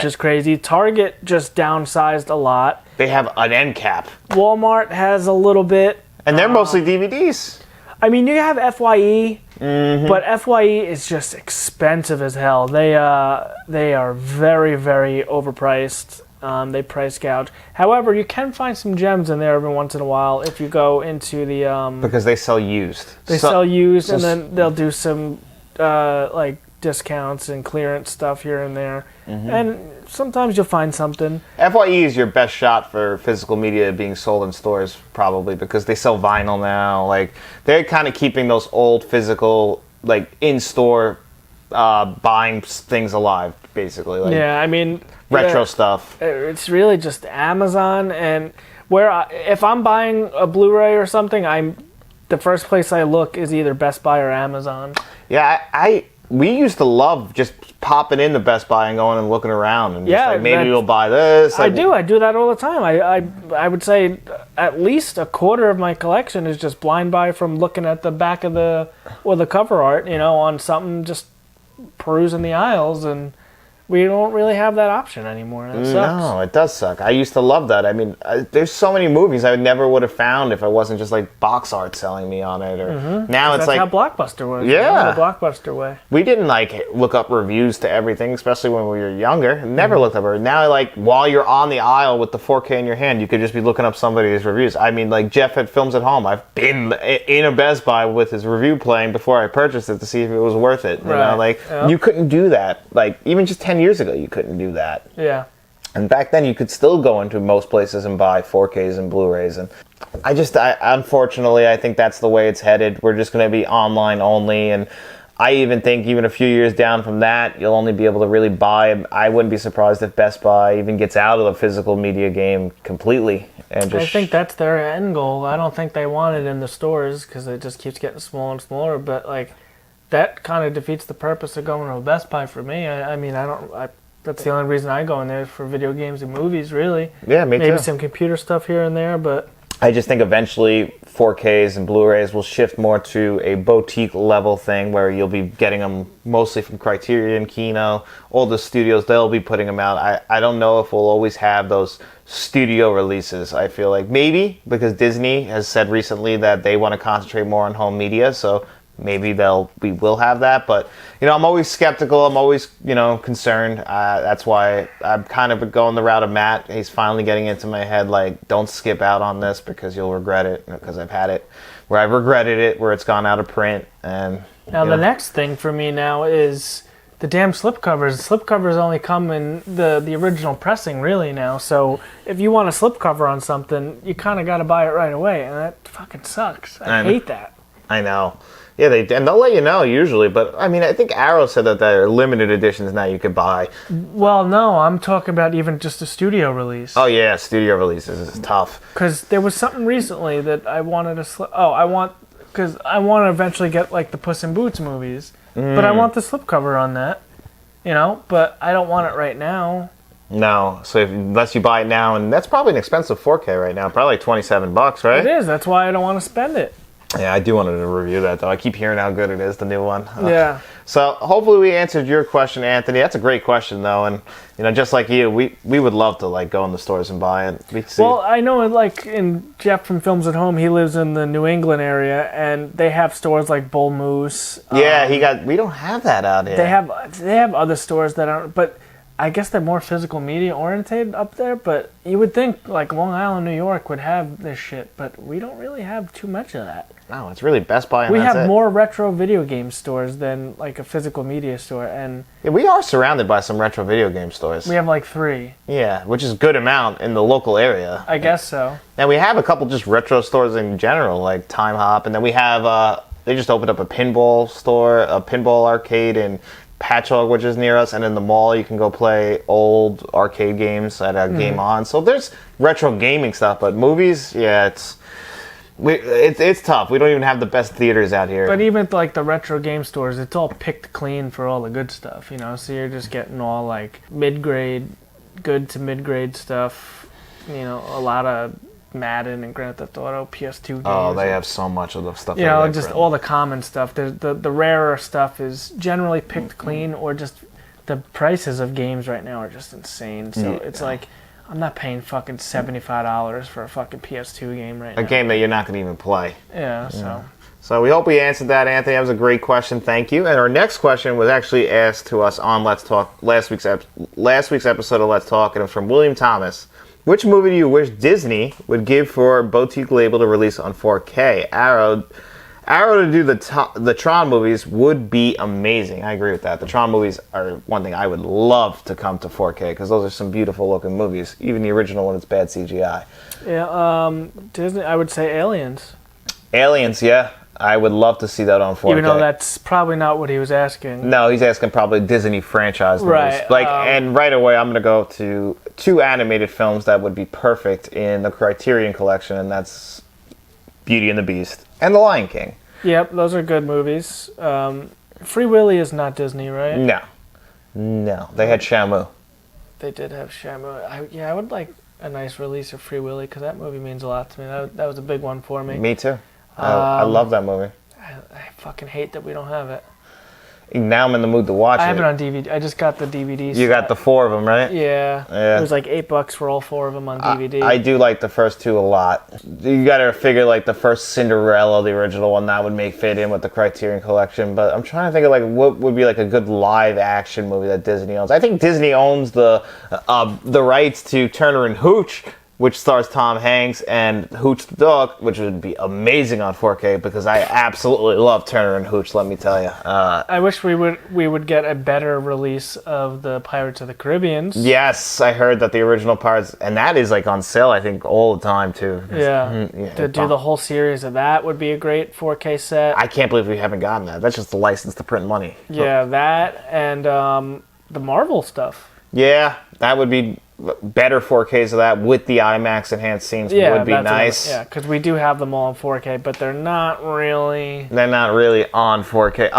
is crazy. Target just downsized a lot. They have an end cap. Walmart has a little bit. And they're mostly DVDs. I mean, you have FYE, but FYE is just expensive as hell. They are very, very overpriced. They price gouge. However, you can find some gems in there every once in a while if you go into the. Because they sell used. They sell used, and then they'll do some like discounts and clearance stuff here and there. And sometimes you'll find something. FYE is your best shot for physical media being sold in stores, probably, because they sell vinyl now. Like, they're kind of keeping those old physical, like, in-store buying things alive, basically. Like, Yeah, I mean, retro stuff. It's really just Amazon, and if I'm buying a Blu-ray or something, the first place I look is either Best Buy or Amazon. Yeah, we used to love just popping into Best Buy and going and looking around and just like, maybe we'll buy this. I do that all the time. I would say at least a quarter of my collection is just blind buy from looking at the back of the cover art, on something, just perusing the aisles, and we don't really have that option anymore. That sucks. No, it does suck. I used to love that. I mean, there's so many movies I never would have found if it wasn't just like box art selling me on it. Or now it's That's like how Blockbuster was. Yeah. The Blockbuster way. we didn't like look up reviews to everything, especially when we were younger. Never looked up. Now, like while you're on the aisle with the 4K in your hand, you could just be looking up somebody's reviews. I mean, like Jeff at Films at Home. I've been in a Best Buy with his review playing before I purchased it to see if it was worth it. You know, like you couldn't do that. Like even just 10 years ago, you couldn't do that. Yeah. And back then, you could still go into most places and buy 4Ks and Blu-rays. And unfortunately, I think that's the way it's headed. We're just going to be online only. And I even think even a few years down from that, you'll only be able to really buy. I wouldn't be surprised if Best Buy even gets out of the physical media game completely. And just I think that's their end goal. I don't think they want it in the stores because it just keeps getting smaller and smaller. But like, that kind of defeats the purpose of going to a Best Buy for me. I mean, that's the only reason I go in there is for video games and movies, really. Yeah, me too. Maybe some computer stuff here and there, but I just think eventually 4Ks and Blu-rays will shift more to a boutique level thing where you'll be getting them mostly from Criterion, Kino, all the studios, they'll be putting them out. I don't know if we'll always have those studio releases. I feel like maybe because Disney has said recently that they want to concentrate more on home media, so maybe we will have that, but I'm always skeptical. I'm always concerned. That's why I'm kind of going the route of Matt. He's finally getting into my head like, don't skip out on this because you'll regret it. Because I've had it where I've regretted it, where it's gone out of print. And now the next thing for me now is the damn slipcovers. Slipcovers only come in the original pressing really now. So if you want a slipcover on something, you kind of got to buy it right away, and that fucking sucks. I hate that. I know. Yeah, they'll let you know usually, but I mean, I think Arrow said that there are limited editions now you could buy. Well, no, I'm talking about even just a studio release. Oh yeah, studio releases is tough. Because there was something recently that I wanted to because I want to eventually get like the Puss in Boots movies, but I want the slipcover on that, but I don't want it right now. No, so unless you buy it now, and that's probably an expensive 4K right now, probably like $27, right? It is. That's why I don't want to spend it. Yeah, I do want to review that, though. I keep hearing how good it is, the new one. Yeah. So hopefully we answered your question, Anthony. That's a great question, though. And, just like you, we would love to, like, go in the stores and buy it. Well, I know, like, in Jeff from Films at Home, he lives in the New England area, and they have stores like Bull Moose. Yeah, we don't have that out here. They have other stores that aren't, but I guess they're more physical media oriented up there, but you would think, like, Long Island, New York would have this shit, but we don't really have too much of that. No, it's really Best Buy, and we that's have it. more retro video game stores than like a physical media store, and yeah, we are surrounded by some retro video game stores. we have like 3. Yeah, which is a good amount in the local area. I guess so. And we have a couple just retro stores in general, like Time Hop, and then we have they just opened up a pinball store, a pinball arcade in Patchogue, which is near us, and in the mall you can go play old arcade games at a Game On. So there's retro gaming stuff, but movies, yeah, it's tough. We don't even have the best theaters out here. But even like the retro game stores, it's all picked clean for all the good stuff, So you're just getting all like mid-grade, good to mid-grade stuff. A lot of Madden and Grand Theft Auto, PS2 games. Oh, they have so much of the stuff. Just all the common stuff. The rarer stuff is generally picked clean, or just the prices of games right now are just insane. So it's like, I'm not paying fucking $75 for a fucking PS2 game right now. A game that you're not going to even play. Yeah, so. So we hope we answered that, Anthony. That was a great question. Thank you. And our next question was actually asked to us on Let's Talk last week's episode of Let's Talk, and it was from William Thomas. Which movie do you wish Disney would give for boutique label to release on 4K? Arrow to do the Tron movies would be amazing. I agree with that. The Tron movies are one thing I would love to come to 4K because those are some beautiful looking movies. Even the original one, it's bad CGI. Yeah, Disney. I would say Aliens. Aliens, yeah. I would love to see that on 4K. Even though that's probably not what he was asking. No, he's asking probably Disney franchise movies. Right. And right away, I'm going to go to 2 animated films that would be perfect in the Criterion Collection, and that's Beauty and the Beast and The Lion King. Yep, those are good movies. Free Willy is not Disney, right? No. They had Shamu. They did have Shamu. I would like a nice release of Free Willy because that movie means a lot to me. That was a big one for me. Me too. I love that movie. I fucking hate that we don't have it. Now I'm in the mood to watch it. I have it on DVD. I just got the DVD. You got the 4 of them, right? Yeah. It was like $8 for all 4 of them on DVD. I do like the first 2 a lot. You got to figure like the first Cinderella, the original one, that would fit in with the Criterion Collection. But I'm trying to think of like what would be like a good live action movie that Disney owns. I think Disney owns the rights to Turner and Hooch, which stars Tom Hanks, and Hooch the Dog, which would be amazing on 4K because I absolutely love Turner and Hooch, let me tell you. I wish we would get a better release of the Pirates of the Caribbean. Yes, I heard that the original Pirates, and that is like on sale, I think, all the time too. Yeah. To do the whole series of that would be a great 4K set. I can't believe we haven't gotten that. That's just the license to print money. Yeah, that and the Marvel stuff. Yeah, that would be better 4Ks of that with the IMAX enhanced scenes would be nice. Yeah, because we do have them all in 4K, but they're not really... They're not really on 4K.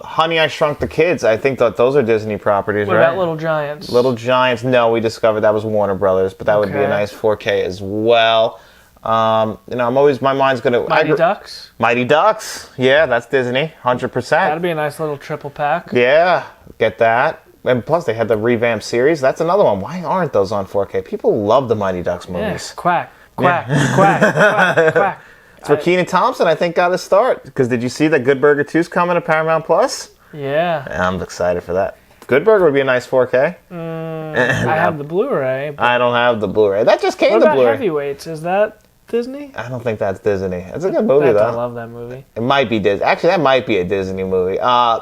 Honey, I Shrunk the Kids. I think that those are Disney properties, what right? What about Little Giants? Little Giants, no, we discovered that was Warner Brothers, but that would be a nice 4K as well. I'm always, my mind's going to... Mighty Ducks? Mighty Ducks. Yeah, that's Disney, 100%. That'd be a nice little triple pack. Yeah, get that. And plus, they had the revamped series. That's another one. Why aren't those on 4K? People love the Mighty Ducks movies. Yes, quack, quack, quack, quack, quack. It's where Kenan Thompson, I think, got his start. Because did you see that Good Burger 2's coming to Paramount Plus? Yeah. I'm excited for that. Good Burger would be a nice 4K. I have the Blu-ray. I don't have the Blu-ray. That just came to Blu-ray. What about Blu-ray. Heavyweights? Is that Disney? I don't think that's Disney. It's a good movie, though. I love that movie. It might be Disney. Actually, that might be a Disney movie.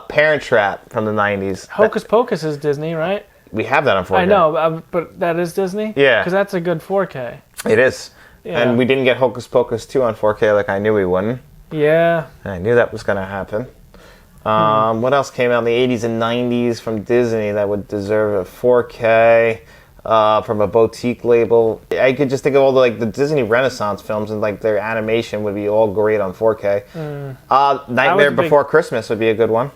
Parent Trap from the 90s. Hocus Pocus is Disney, right? We have that on 4K. I know, but that is Disney? Yeah. Because that's a good 4K. It is. Yeah. And we didn't get Hocus Pocus 2 on 4K like I knew we wouldn't. Yeah. I knew that was going to happen. What else came out in the 80s and 90s from Disney that would deserve a 4K from a boutique label? I could just think of all the Disney Renaissance films, and their animation would be all great on 4K. Nightmare Before Christmas would be a good one.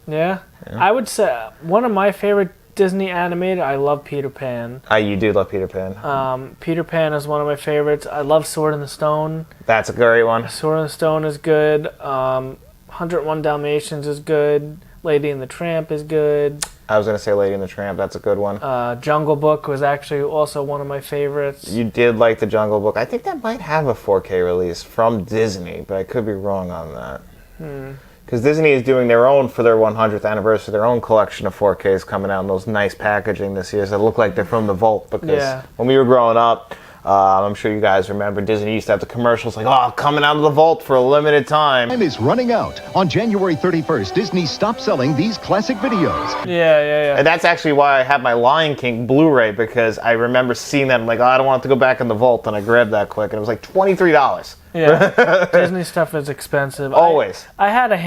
Yeah. I would say one of my favorite Disney animated, I love Peter Pan. You do love Peter Pan. Peter Pan is one of my favorites. I love Sword in the Stone. That's a great one. Sword in the Stone is good. 101 Dalmatians is good. Lady and the Tramp is good. I was going to say Lady and the Tramp. That's a good one. Jungle Book was actually also one of my favorites. You did like the Jungle Book. I think that might have a 4K release from Disney, but I could be wrong on that. Because Disney is doing their own, for their 100th anniversary, their own collection of 4Ks coming out in those nice packaging this year. So they look like they're from the vault. Because when we were growing up, I'm sure you guys remember, Disney used to have the commercials coming out of the vault for a limited time. Time is running out. On January 31st, Disney stopped selling these classic videos. Yeah. And that's actually why I have my Lion King Blu-ray, because I remember seeing that. I'm like, I don't want it to go back in the vault. And I grabbed that quick, and it was like $23. Yeah, Disney stuff is expensive. Always. I have a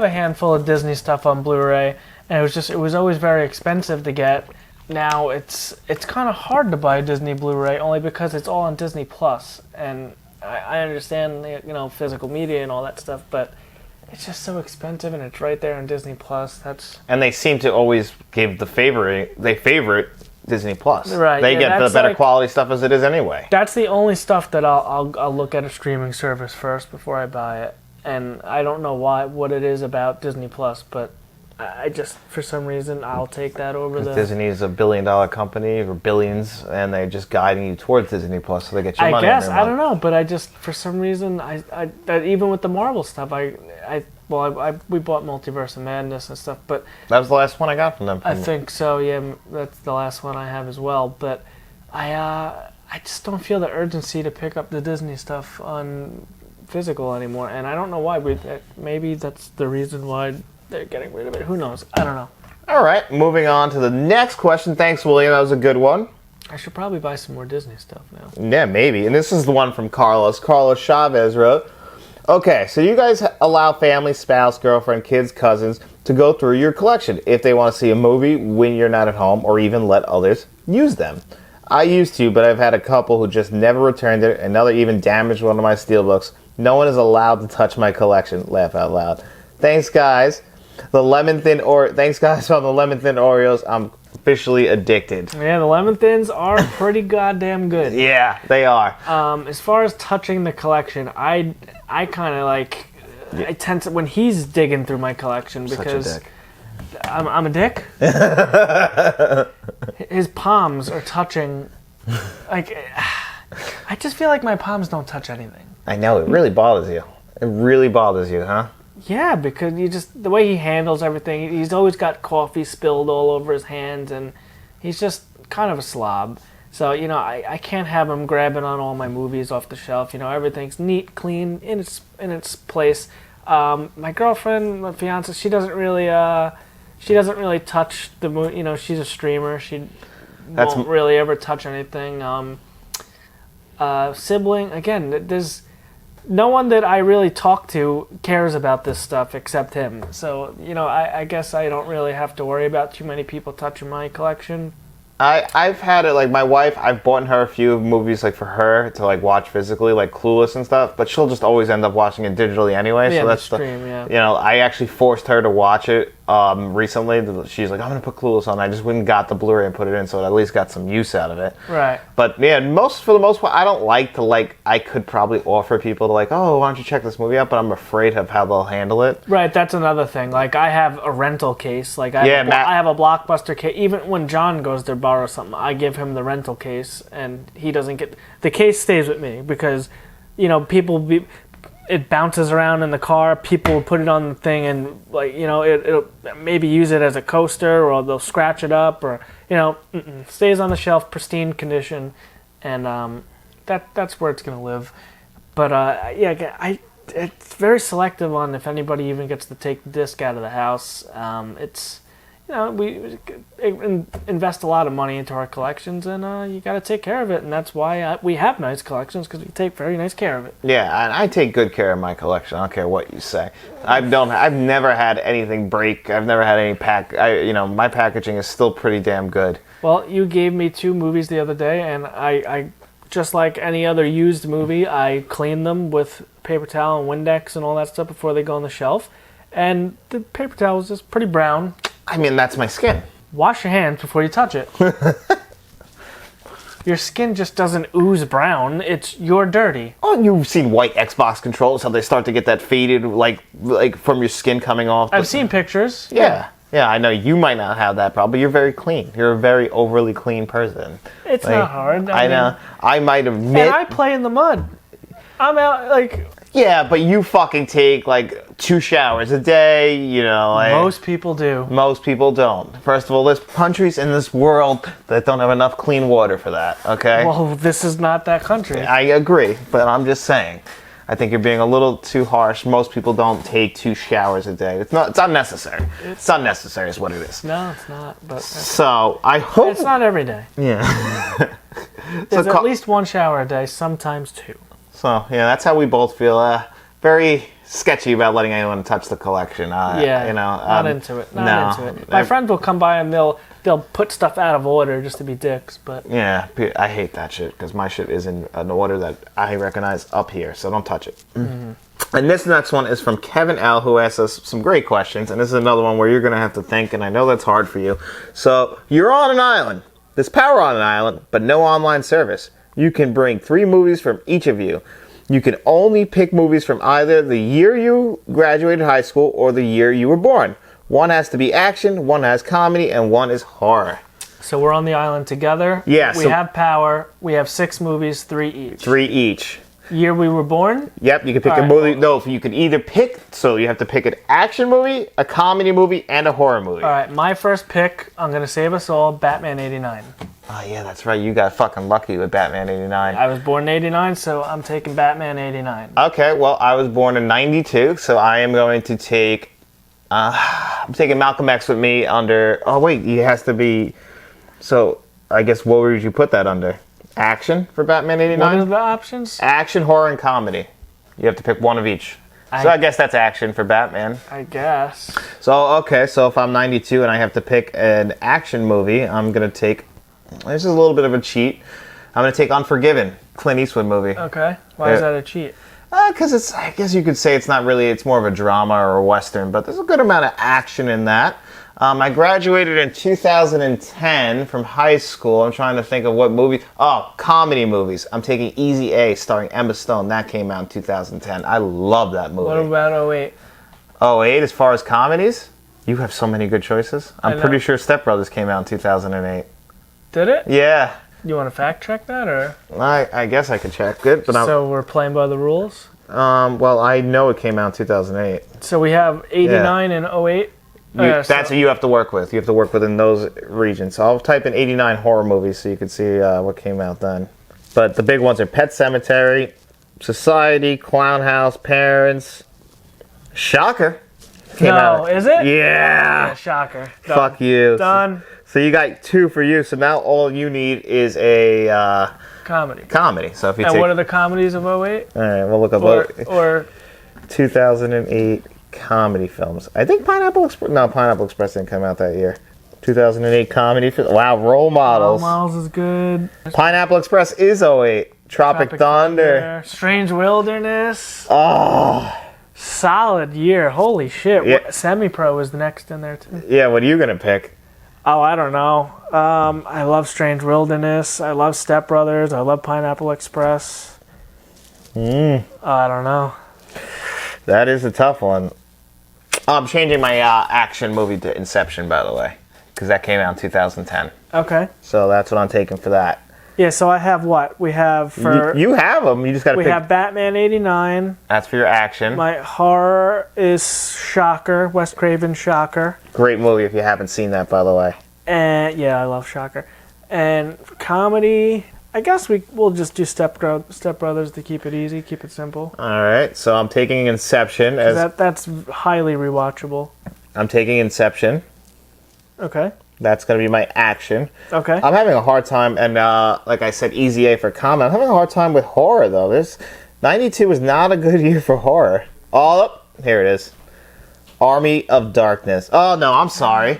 handful of Disney stuff on Blu-ray, and it was always very expensive to get. Now it's kind of hard to buy Disney Blu-ray only because it's all on Disney Plus, and I understand physical media and all that stuff, but it's just so expensive, and it's right there on Disney Plus. And they seem to always give they favorite Disney Plus. Right. They get the better quality stuff as it is anyway. That's the only stuff that I'll look at a streaming service first before I buy it, and I don't know what it is about Disney Plus, but I just, for some reason, I'll take that over the... Disney is a billion-dollar company, or billions, and they're just guiding you towards Disney Plus, so they get your money. I guess, every I don't month. know, but I just, for some reason, that even with the Marvel stuff, we bought Multiverse of Madness and stuff, but... That was the last one I got from them. I think so, yeah, that's the last one I have as well, but I just don't feel the urgency to pick up the Disney stuff on physical anymore, and I don't know why. Maybe that's the reason why they're getting rid of it. Who knows? I don't know. All right, moving on to the next question. Thanks, William. That was a good one. I should probably buy some more Disney stuff now. Yeah, maybe. And this is the one from Carlos. Carlos Chavez wrote, okay, so you guys allow family, spouse, girlfriend, kids, cousins to go through your collection if they want to see a movie when you're not at home, or even let others use them. I used to, but I've had a couple who just never returned it. Another even damaged one of my steelbooks. No one is allowed to touch my collection. Laugh out loud. Thanks, guys. Thanks, guys, for the lemon thin Oreos. I'm officially addicted. Yeah, the lemon thins are pretty goddamn good. Yeah, they are. As far as touching the collection, I kind of like. Yeah. I tend to, when he's digging through my collection, because such a dick. I'm a dick. His palms are touching. Like, I just feel like my palms don't touch anything. I know, it really bothers you. It really bothers you, huh? Yeah, because the way he handles everything, he's always got coffee spilled all over his hands, and he's just kind of a slob. So, I can't have him grabbing on all my movies off the shelf. Everything's neat, clean, in its place. My girlfriend, my fiance, she doesn't really touch the movie. She's a streamer. She won't really ever touch anything. Sibling, again, there's no one that I really talk to cares about this stuff except him. So, I guess I don't really have to worry about too many people touching my collection. I've had it, like, my wife, I've bought her a few movies, like, for her to, like, watch physically, like Clueless and stuff, but she'll just always end up watching it digitally anyway. Yeah, so that's stream, yeah. I actually forced her to watch it recently. She's like, I'm going to put Clueless on. I just went and got the Blu-ray and put it in, so it at least got some use out of it. Right. But, yeah, for the most part, I don't like to, I could probably offer people to, oh, why don't you check this movie out, but I'm afraid of how they'll handle it. Right, that's another thing. Like, I have a rental case. Like, I have a Blockbuster case. Even when John goes to borrow something, I give him the rental case, and he doesn't get... The case stays with me because, it bounces around in the car. People put it on the thing and, it'll maybe use it as a coaster, or they'll scratch it up, or, stays on the shelf, pristine condition, and that's where it's going to live. But, it's very selective on if anybody even gets to take the disc out of the house. It's... we invest a lot of money into our collections, and you got to take care of it, and that's why we have nice collections, because we take very nice care of it. Yeah, and I take good care of my collection. I don't care what you say. I've never had anything break. I've never had any my packaging is still pretty damn good. Well, you gave me 2 movies the other day, and I just like any other used movie, I clean them with paper towel and Windex and all that stuff before they go on the shelf, and the paper towel is just pretty brown. I mean, that's my skin. Wash your hands before you touch it. Your skin just doesn't ooze brown. You're dirty. Oh, you've seen white Xbox controls, how they start to get that faded, like from your skin coming off. I've seen pictures. Yeah. Yeah, I know you might not have that problem, but you're very clean. You're a very overly clean person. It's not hard. I know. I might admit... And I play in the mud. I'm out, Yeah, but you fucking take, 2 showers a day, Most people do. Most people don't. First of all, there's countries in this world that don't have enough clean water for that, okay? Well, this is not that country. I agree, but I'm just saying. I think you're being a little too harsh. Most people don't take 2 showers a day. It's unnecessary. It's unnecessary is what it is. No, it's not. But so, I hope... It's not every day. Yeah. There's at least 1 shower a day, sometimes 2. So, yeah, that's how we both feel. Very sketchy about letting anyone touch the collection. Not into it. Not into it. My friends will come by and they'll put stuff out of order just to be dicks, but... Yeah, I hate that shit, because my shit is in an order that I recognize up here, so don't touch it. Mm-hmm. And this next one is from Kevin L., who asked us some great questions, and this is another one where you're going to have to think, and I know that's hard for you. So, you're on an island. There's power on an island, but no online service. You can bring 3 movies from each of you. You can only pick movies from either the year you graduated high school or the year you were born. One has to be action, one has comedy, and one is horror. So we're on the island together. Yeah, We have power. We have 6 movies, 3 each. 3 each. Year we were born? Yep, you can pick All a right. movie. No, you can either pick, so you have to pick an action movie, a comedy movie, and a horror movie. All right, my first pick, I'm going to save us all, Batman 89. Oh, yeah, that's right. You got fucking lucky with Batman 89. I was born in 89, so I'm taking Batman 89. Okay, well, I was born in 92, so I am going to take... I'm taking Malcolm X with me under... Oh, wait, he has to be... So, I guess what would you put that under? Action for Batman 89? What are the options? Action, horror, and comedy. You have to pick one of each. So I guess that's action for Batman. I guess. So, okay, so if I'm 92 and I have to pick an action movie, I'm going to take... This is a little bit of a cheat. I'm going to take Unforgiven, Clint Eastwood movie. Okay. Why is that a cheat? Because it's, I guess you could say it's not really, it's more of a drama or a Western, but there's a good amount of action in that. I graduated in 2010 from high school. I'm trying to think of what movie. Oh, comedy movies. I'm taking Easy A starring Emma Stone. That came out in 2010. I love that movie. What about 08? 08 as far as comedies? You have so many good choices. I'm know. pretty sure Step Brothers came out in 2008. Did it? Yeah. You want to fact check that, or? I guess I could check it, but So we're playing by the rules? well, I know it came out in 2008. So we have 89 and 08? That's what you have to work with. You have to work within those regions. So I'll type in 89 horror movies so you can see what came out then. But the big ones are Pet Sematary, Society, Clown House, Parents, Shocker. Is it? Yeah. Shocker. Done. Fuck you. Done. So you got 2 for you. So now all you need is a Comedy. comedy. So if you And take, what are the comedies of 08? all right, we'll look up Or 2008 comedy films. I think Pineapple Express didn't come out that year. 2008 comedy film. Wow, Role Models. Miles is good. Pineapple Express is 08. Tropic Thunder. Strange Wilderness. Oh. Solid year. Holy shit. Yeah. Semi-Pro is the next in there, too. Yeah, what are you going to pick? Oh, I don't know. I love Strange Wilderness. I love Step Brothers. I love Pineapple Express. I don't know. That is a tough one. I'm changing my action movie to Inception, by the way, because that came out in 2010. Okay. So that's what I'm taking for that. Yeah, so I have what? We have for... You have them. You just got to we pick. have Batman 89. That's for your action. My horror is Shocker. Wes Craven's Shocker. Great movie if you haven't seen that, by the way. And yeah, I love Shocker. And for comedy, I guess we'll just do Step Brothers to keep it easy, keep it simple. All right. So I'm taking Inception as That's highly rewatchable. I'm taking Inception. Okay. That's going to be my action. Okay. I'm having a hard time, and like I said, Easy A for comedy. I'm having a hard time with horror, though. This 92 is not a good year for horror. All up. Here it is. Army of Darkness. Oh, no, I'm sorry.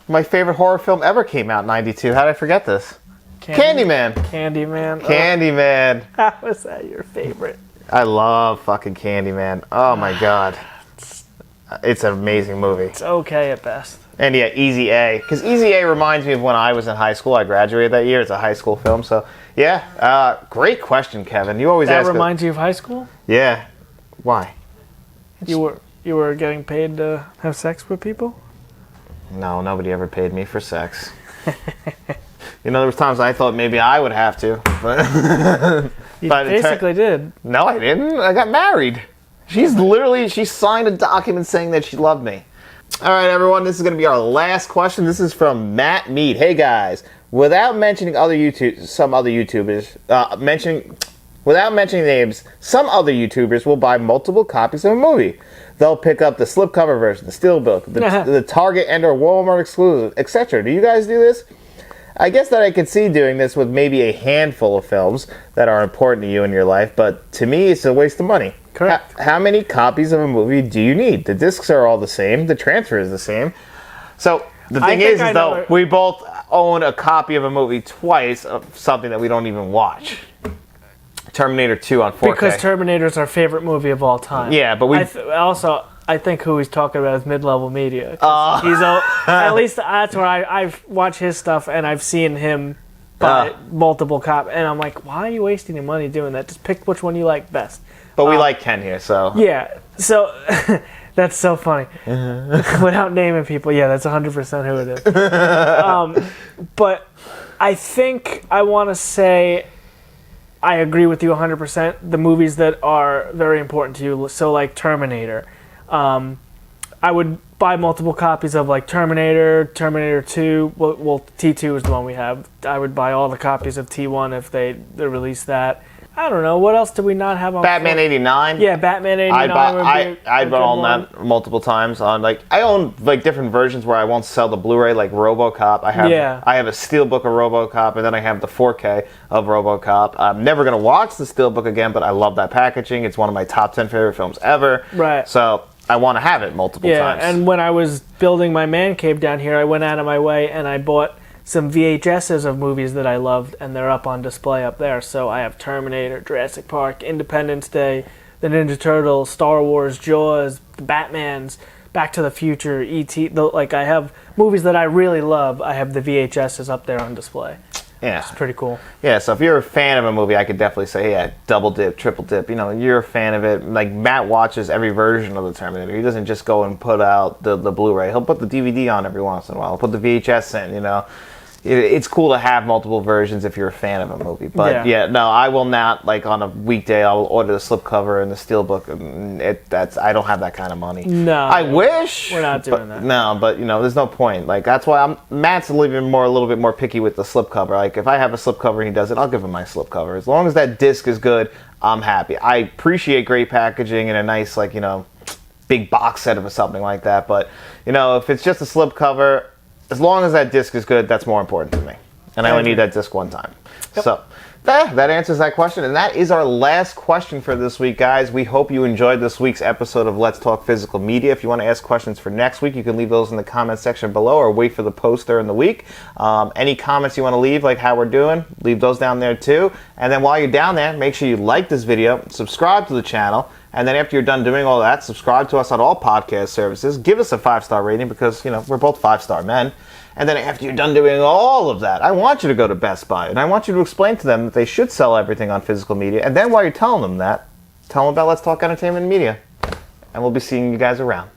My favorite horror film ever came out in 92. How did I forget this? Candyman. Candyman. Candyman. How is that your favorite? I love fucking Candyman. Oh, my God. It's an amazing movie. It's okay at best. And yeah, Easy A. Because Easy A reminds me of when I was in high school. I graduated that year. It's a high school film. So, yeah. Great question, Kevin. You always That ask... reminds you of high school? Yeah. Why? You were getting paid to have sex with people? No, nobody ever paid me for sex. You know, there was times I thought maybe I would have to. But You By the time- basically did. no, I didn't. I got married. She signed a document saying that she loved me. All right, everyone, this is going to be our last question. This is from Matt Mead. Hey, guys, without mentioning some other YouTubers will buy multiple copies of a movie. They'll pick up the slipcover version, the steelbook, the Target and or Walmart exclusive, etc. Do you guys do this? I guess that I could see doing this with maybe a handful of films that are important to you in your life, but to me, it's a waste of money. Correct. How many copies of a movie do you need? The discs are all the same. The transfer is the same. So the thing is though, we both own a copy of a movie twice of something that we don't even watch. Terminator 2 on 4K. Because Terminator is our favorite movie of all time. Yeah, but we... I think who he's talking about is Mid-Level Media. At least that's where I've watched his stuff and I've seen him buy multiple copies. And I'm like, why are you wasting your money doing that? Just pick which one you like best. But we like Ken here, so. Yeah, so that's so funny. Without naming people, yeah, that's 100% who it is. But I think I want to say I agree with you 100%. The movies that are very important to you, so like Terminator. I would buy multiple copies of like Terminator, Terminator 2. Well, T2 is the one we have. I would buy all the copies of T1 if they release that. I don't know. What else do we not have on? Batman 89. Yeah, Batman 89. I'd own that multiple times. On like I own like different versions where I won't sell the Blu-ray, like RoboCop. I have a steelbook of RoboCop, and then I have the 4K of RoboCop. I'm never gonna watch the steelbook again, but I love that packaging. It's one of my top 10 favorite films ever. Right. So I want to have it multiple times. Yeah, and when I was building my man cave down here, I went out of my way and I bought some VHSs of movies that I loved, and they're up on display up there. So I have Terminator, Jurassic Park, Independence Day, The Ninja Turtles, Star Wars, Jaws, the Batmans, Back to the Future, E.T. Like I have movies that I really love. I have the VHSs up there on display. Yeah. It's pretty cool. Yeah, so if you're a fan of a movie, I could definitely say, yeah, double dip, triple dip. You know, you're a fan of it. Like, Matt watches every version of the Terminator. He doesn't just go and put out the Blu-ray. He'll put the DVD on every once in a while. He'll put the VHS in, you know. It's cool to have multiple versions if you're a fan of a movie. But, yeah no, I will not, like, on a weekday, I'll order the slipcover and the steelbook. I don't have that kind of money. No. I wish. We're not doing that. No, but, you know, there's no point. Like, that's why Matt's a little bit more picky with the slipcover. Like, if I have a slipcover and he does it, I'll give him my slipcover. As long as that disc is good, I'm happy. I appreciate great packaging and a nice, like, you know, big box set of something like that. But, you know, if it's just a slipcover, as long as that disc is good, that's more important to me. And I only need that disc one time. Yep. So that answers that question. And that is our last question for this week, guys. We hope you enjoyed this week's episode of Let's Talk Physical Media. If you want to ask questions for next week, you can leave those in the comment section below or wait for the post during the week. Any comments you want to leave, like how we're doing, leave those down there too. And then while you're down there, make sure you like this video, subscribe to the channel, and then after you're done doing all that, subscribe to us on all podcast services. Give us a 5-star rating because, you know, we're both 5-star men. And then after you're done doing all of that, I want you to go to Best Buy. And I want you to explain to them that they should sell everything on physical media. And then while you're telling them that, tell them about Let's Talk Entertainment and Media. And we'll be seeing you guys around.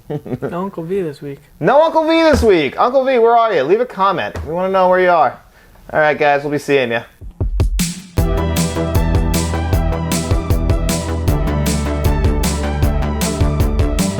No Uncle V this week. No Uncle V this week. Uncle V, where are you? Leave a comment. We want to know where you are. All right, guys, we'll be seeing you.